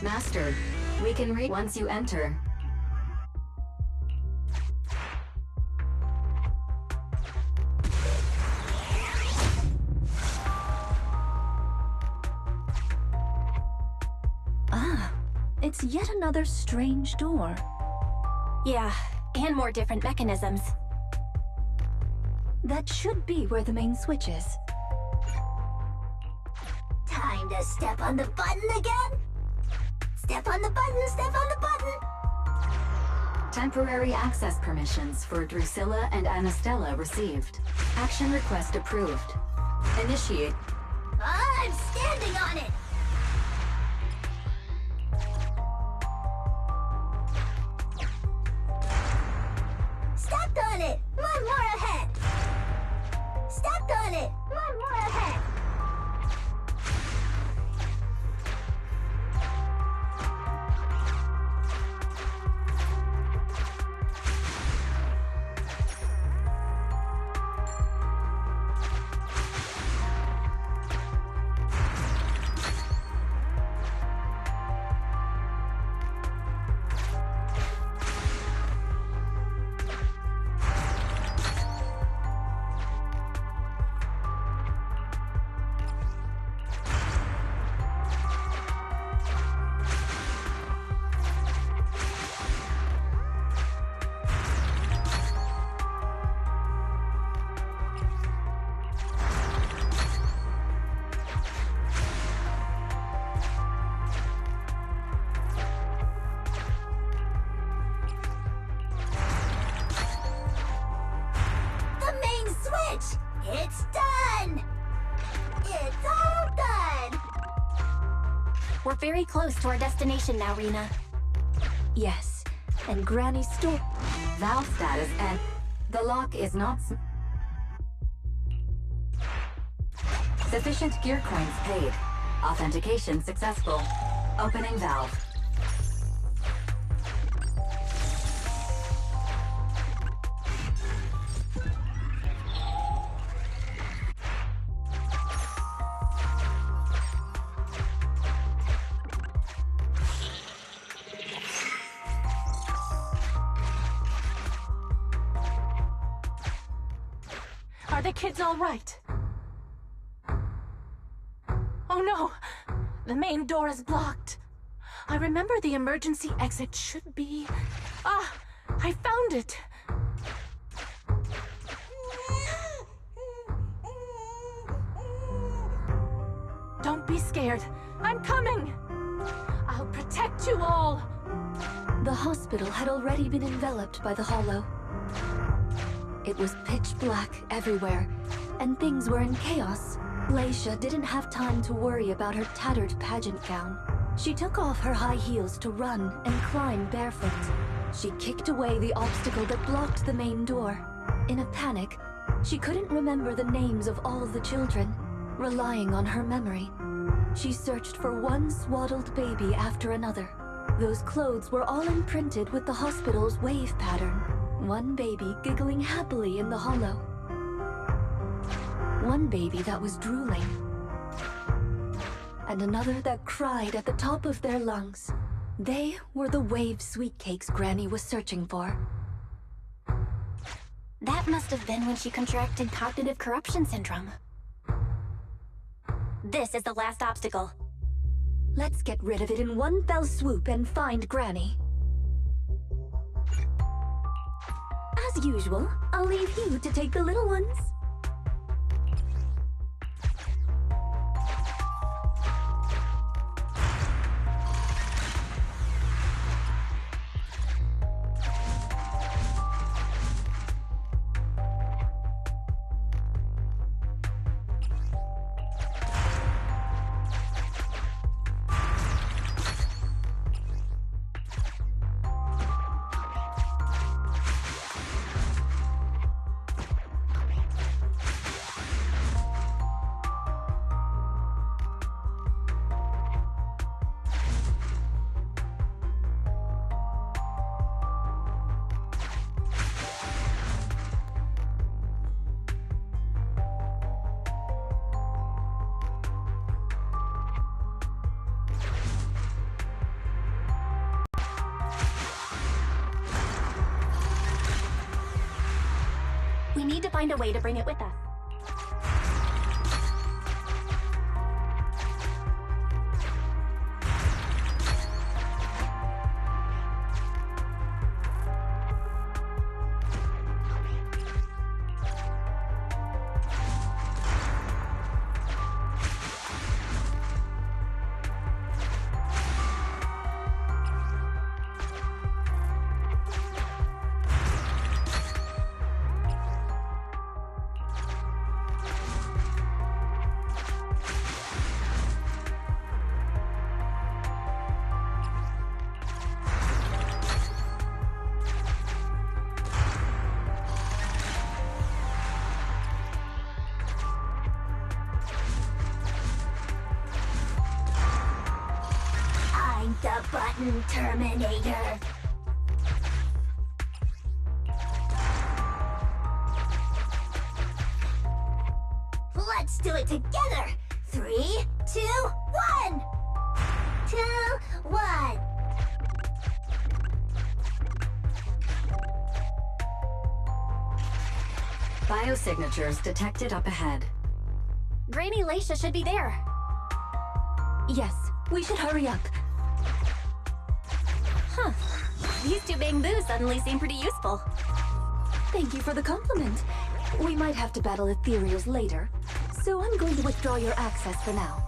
Master, we can read once you enter. Ah, it's yet another strange door. Yeah, and more different mechanisms. That should be where the main switch is. Time to step on the button again. Step on the button, step on the button. Temporary access permissions for Drusilla and Anastella received. Action request approved. Initiate. I'm standing on it. Stepped on it. One more ahead. Stepped on it. One more ahead. It's done! It's all done! We're very close to our destination now, Rena. Yes, and Granny's store. Valve status and the lock is not sufficient gear coins paid. Authentication successful. Opening valve. Are the kids all right? Oh no! The main door is blocked. I remember the emergency exit should be... Ah! I found it! Don't be scared. I'm coming! I'll protect you all! The hospital had already been enveloped by the hollow. It was pitch black everywhere, and things were in chaos. Leisha didn't have time to worry about her tattered pageant gown. She took off her high heels to run and climb barefoot. She kicked away the obstacle that blocked the main door. In a panic, she couldn't remember the names of all the children. Relying on her memory, she searched for one swaddled baby after another. Those clothes were all imprinted with the hospital's wave pattern. One baby giggling happily in the hollow. One baby that was drooling. And another that cried at the top of their lungs. They were the wave sweet cakes Granny was searching for. That must have been when she contracted cognitive corruption syndrome. This is the last obstacle. Let's get rid of it in one fell swoop and find Granny. As usual, I'll leave you to take the little ones. We need to find a way to bring it with us. The button Terminator. Let's do it together. 3, 2, 1. 2, 1. Biosignatures detected up ahead. Granny Leisha should be there. Yes, we should hurry up. Huh. These two bamboos suddenly seem pretty useful. Thank you for the compliment. We might have to battle ethereals later, so I'm going to withdraw your access for now.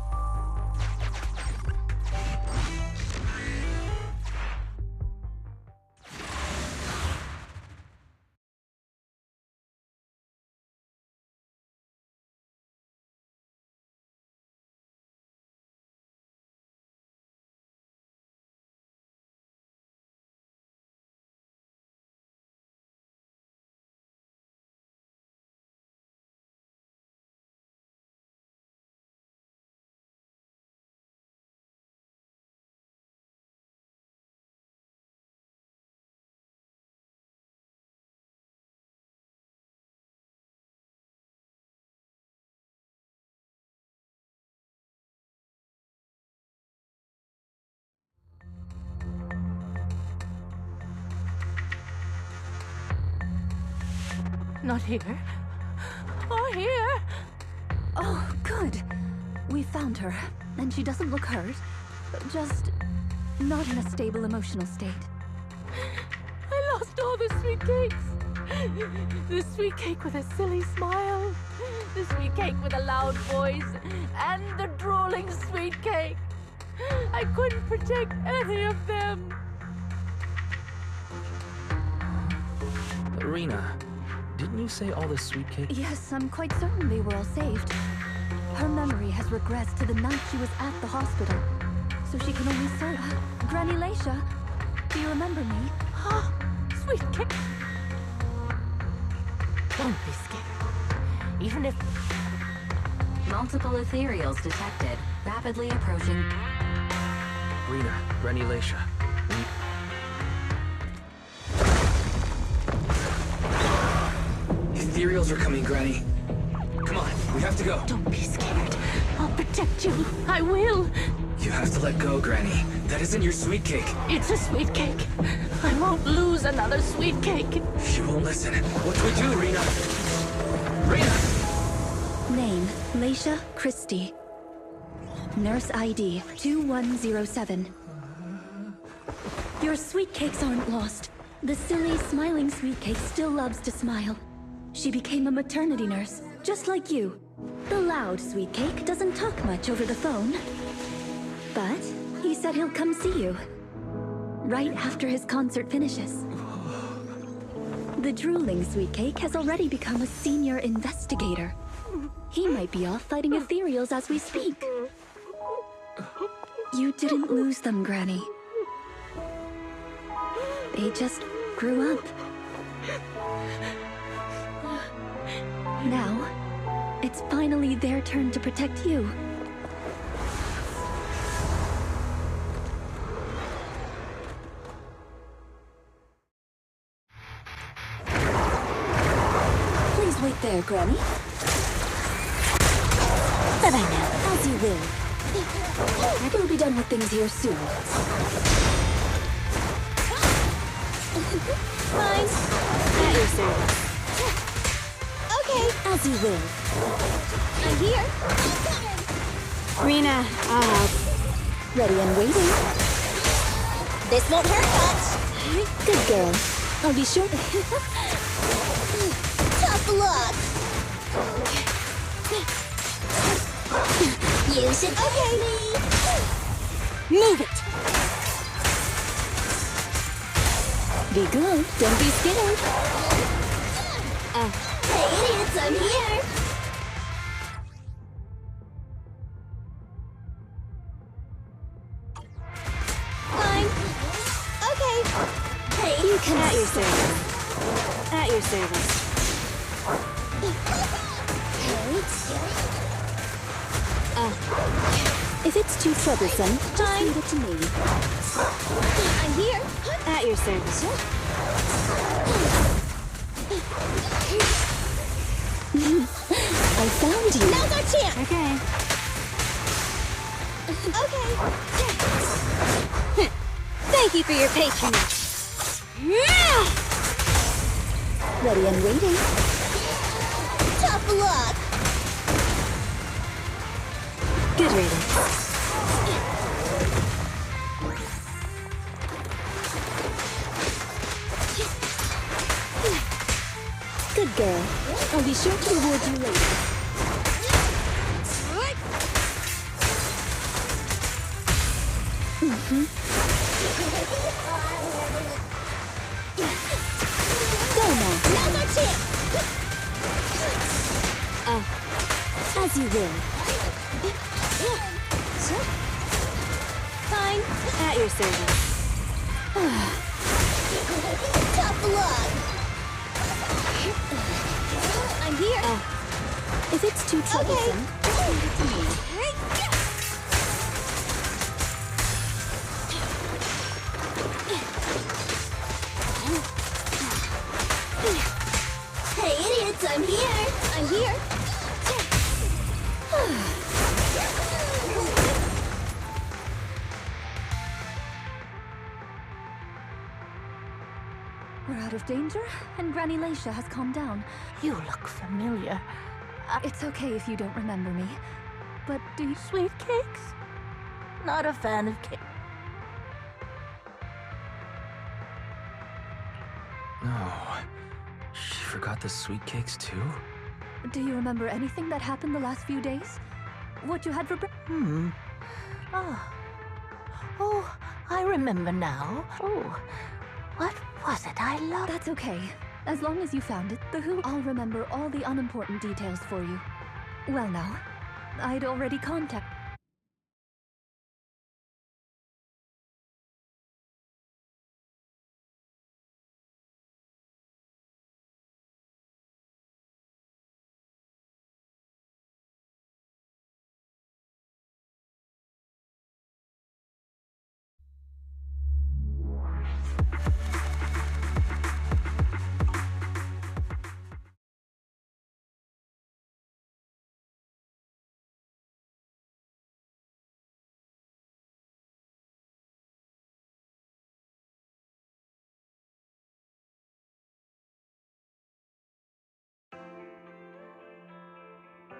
Not here. Or here. Oh, good. We found her, and she doesn't look hurt. Just not in a stable emotional state. I lost all the sweet cakes. The sweet cake with a silly smile. The sweet cake with a loud voice. And the drooling sweet cake. I couldn't protect any of them. Rena, didn't you say all the sweet cake? Yes, I'm quite certain they were all saved. Her memory has regressed to the night she was at the hospital, so she can only say, Granny Leisha, do you remember me? Sweet cake. Don't be scared. Even if... Multiple ethereals detected, rapidly approaching. Rena, Granny Leisha. Ethereals are coming, Granny. Come on, we have to go. Don't be scared. I'll protect you. I will. You have to let go, Granny. That isn't your sweet cake. It's a sweet cake. I won't lose another sweet cake. She won't listen. What do we do, Rena? Rena! Name, Leisha Christie. Nurse ID, 2107. Your sweet cakes aren't lost. The silly, smiling sweet cake still loves to smile. She became a maternity nurse, just like you. The loud sweet cake doesn't talk much over the phone. But he said he'll come see you. Right after his concert finishes. The drooling sweet cake has already become a senior investigator. He might be off fighting ethereals as we speak. You didn't lose them, Granny. They just grew up. Now, it's finally their turn to protect you. Please wait there, Granny. Bye-bye now. As you will. I will be done with things here soon. Fine. At your service. Okay. As you will. I'm here. Rena, I'll help. Ready and waiting. This won't hurt much. Good girl. I'll be sure. Tough luck. You should okay me. Move it. Be good. Don't be scared. Hey, idiots, I'm here. Fine. Okay. Hey, You can at your service. At your service. If it's too troublesome, just leave it to me. I'm here. At your service. I found you. Now's our chance. Okay. Okay. Thank you for your patronage. Ready and waiting. Tough luck. Good riddance. Good girl. I'll be sure to reward you later. Go now. Now's our chance. As you will. Fine. At your service. Tough luck. I'm here. If it's too troublesome, just leave it to me. Hey, idiots, I'm here. I'm here. We're out of of danger, and Granny Lacia has calmed down. You look familiar. It's okay if you don't remember me. But do you... Sweet cakes? Not a fan of cake. No. She forgot the sweet cakes too? Do you remember anything that happened the last few days? What you had for breakfast? Oh, I remember now. Oh, what was it I loved? That's okay. As long as you found it, the Who... I'll remember all the unimportant details for you. Well now, I'd already contacted...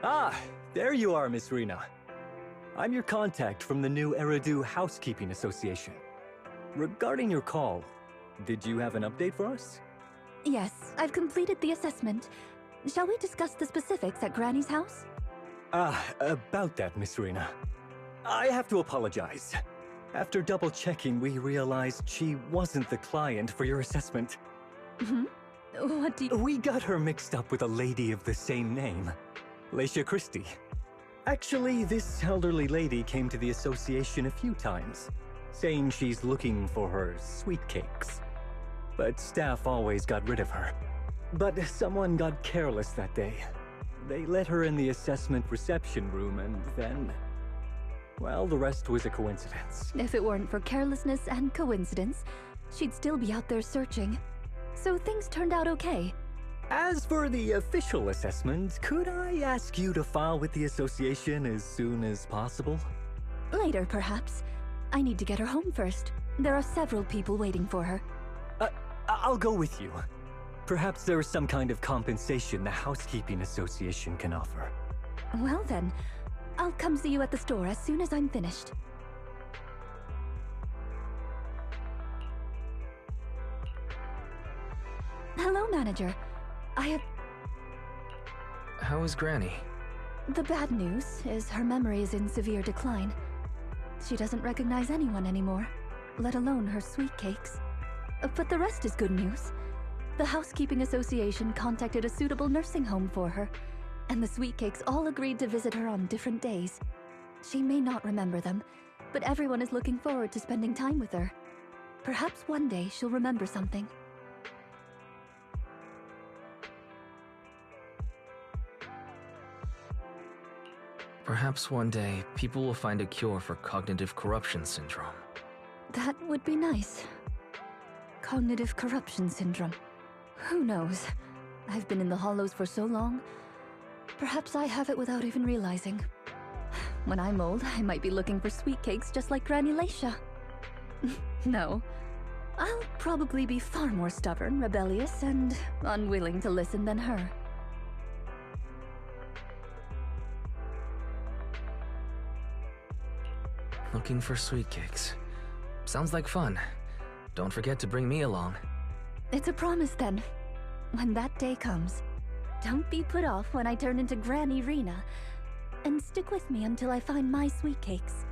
Ah, there you are, Miss Rena. I'm your contact from the new Eridu Housekeeping Association. Regarding your call, did you have an update for us? Yes, I've completed the assessment. Shall we discuss the specifics at Granny's house? About that, Miss Rena. I have to apologize. After double-checking, we realized she wasn't the client for your assessment. What do you... We got her mixed up with a lady of the same name, Lacia Christie. Actually, this elderly lady came to the association a few times, saying she's looking for her sweet cakes. But staff always got rid of her. But someone got careless that day. They let her in the assessment reception room and then... well, the rest was a coincidence. If it weren't for carelessness and coincidence, she'd still be out there searching. So things turned out okay. As for the official assessment, could I ask you to file with the association as soon as possible? Later, perhaps. I need to get her home first. There are several people waiting for her. I'll go with you. Perhaps there is some kind of compensation the Housekeeping Association can offer. Well then, I'll come see you at the store as soon as I'm finished. Hello, manager. How is Granny? The bad news is her memory is in severe decline. She doesn't recognize anyone anymore, let alone her sweet cakes. But the rest is good news. The Housekeeping Association contacted a suitable nursing home for her, and the sweet cakes all agreed to visit her on different days. She may not remember them, but everyone is looking forward to spending time with her. Perhaps one day she'll remember something. Perhaps one day, people will find a cure for cognitive corruption syndrome. That would be nice. Cognitive corruption syndrome. Who knows? I've been in the Hollows for so long. Perhaps I have it without even realizing. When I'm old, I might be looking for sweet cakes just like Granny Lacia. No. I'll probably be far more stubborn, rebellious, and unwilling to listen than her. Looking for sweet cakes. Sounds like fun. Don't forget to bring me along. It's a promise then. When that day comes, don't be put off when I turn into Granny Rena, and stick with me until I find my sweet cakes.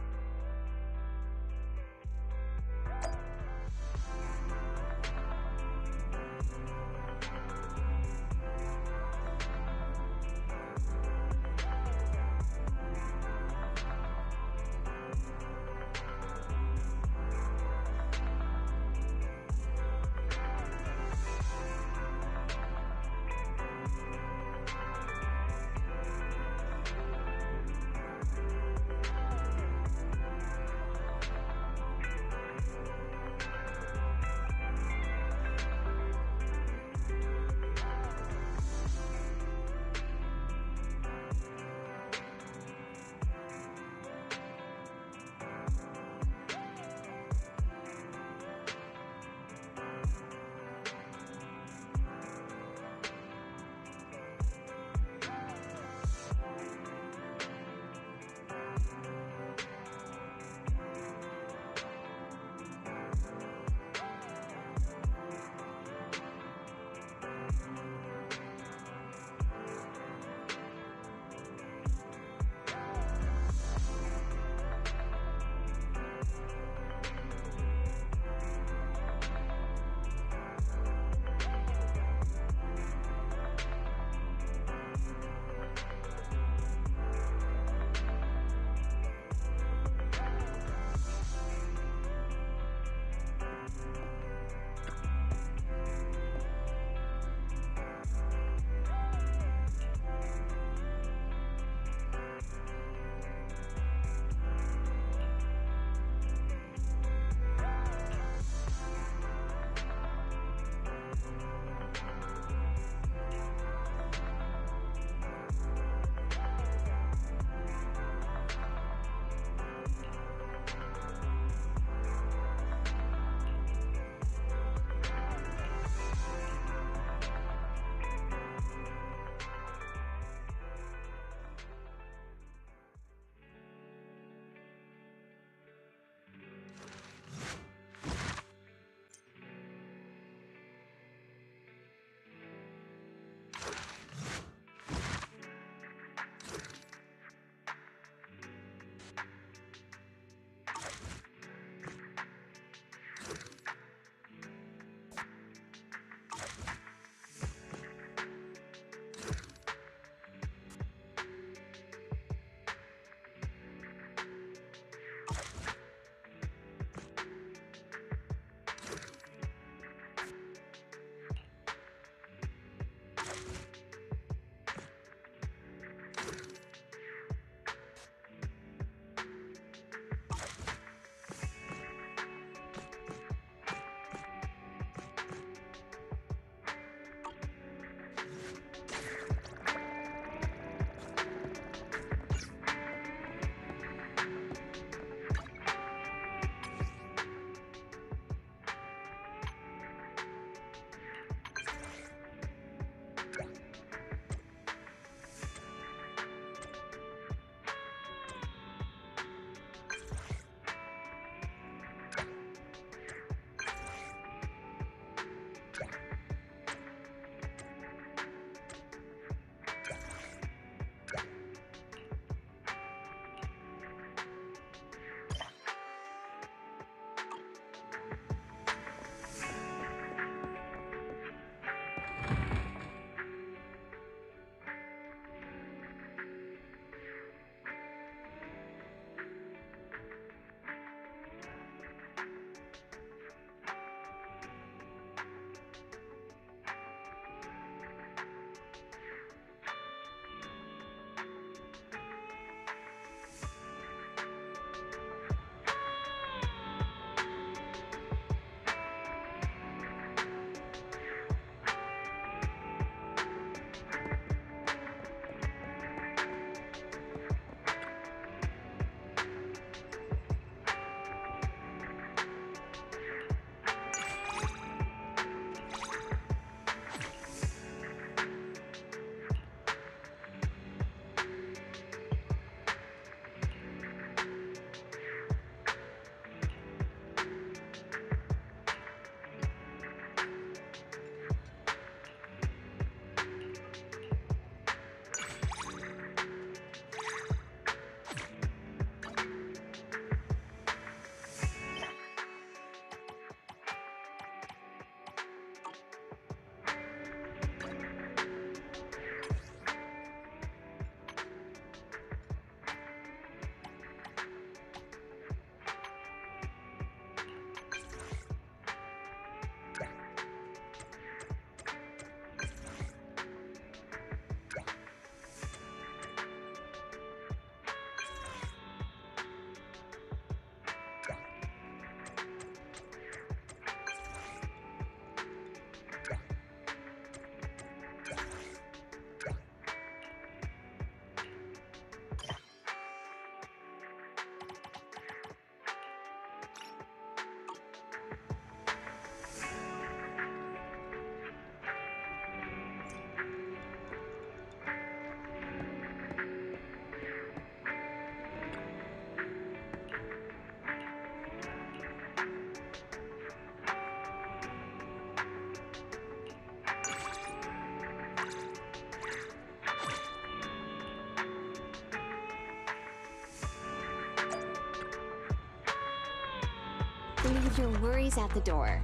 Leave your worries at the door.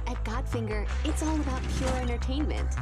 At Godfinger, it's all about pure entertainment.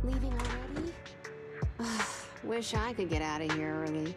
Leaving already? Wish I could get out of here early.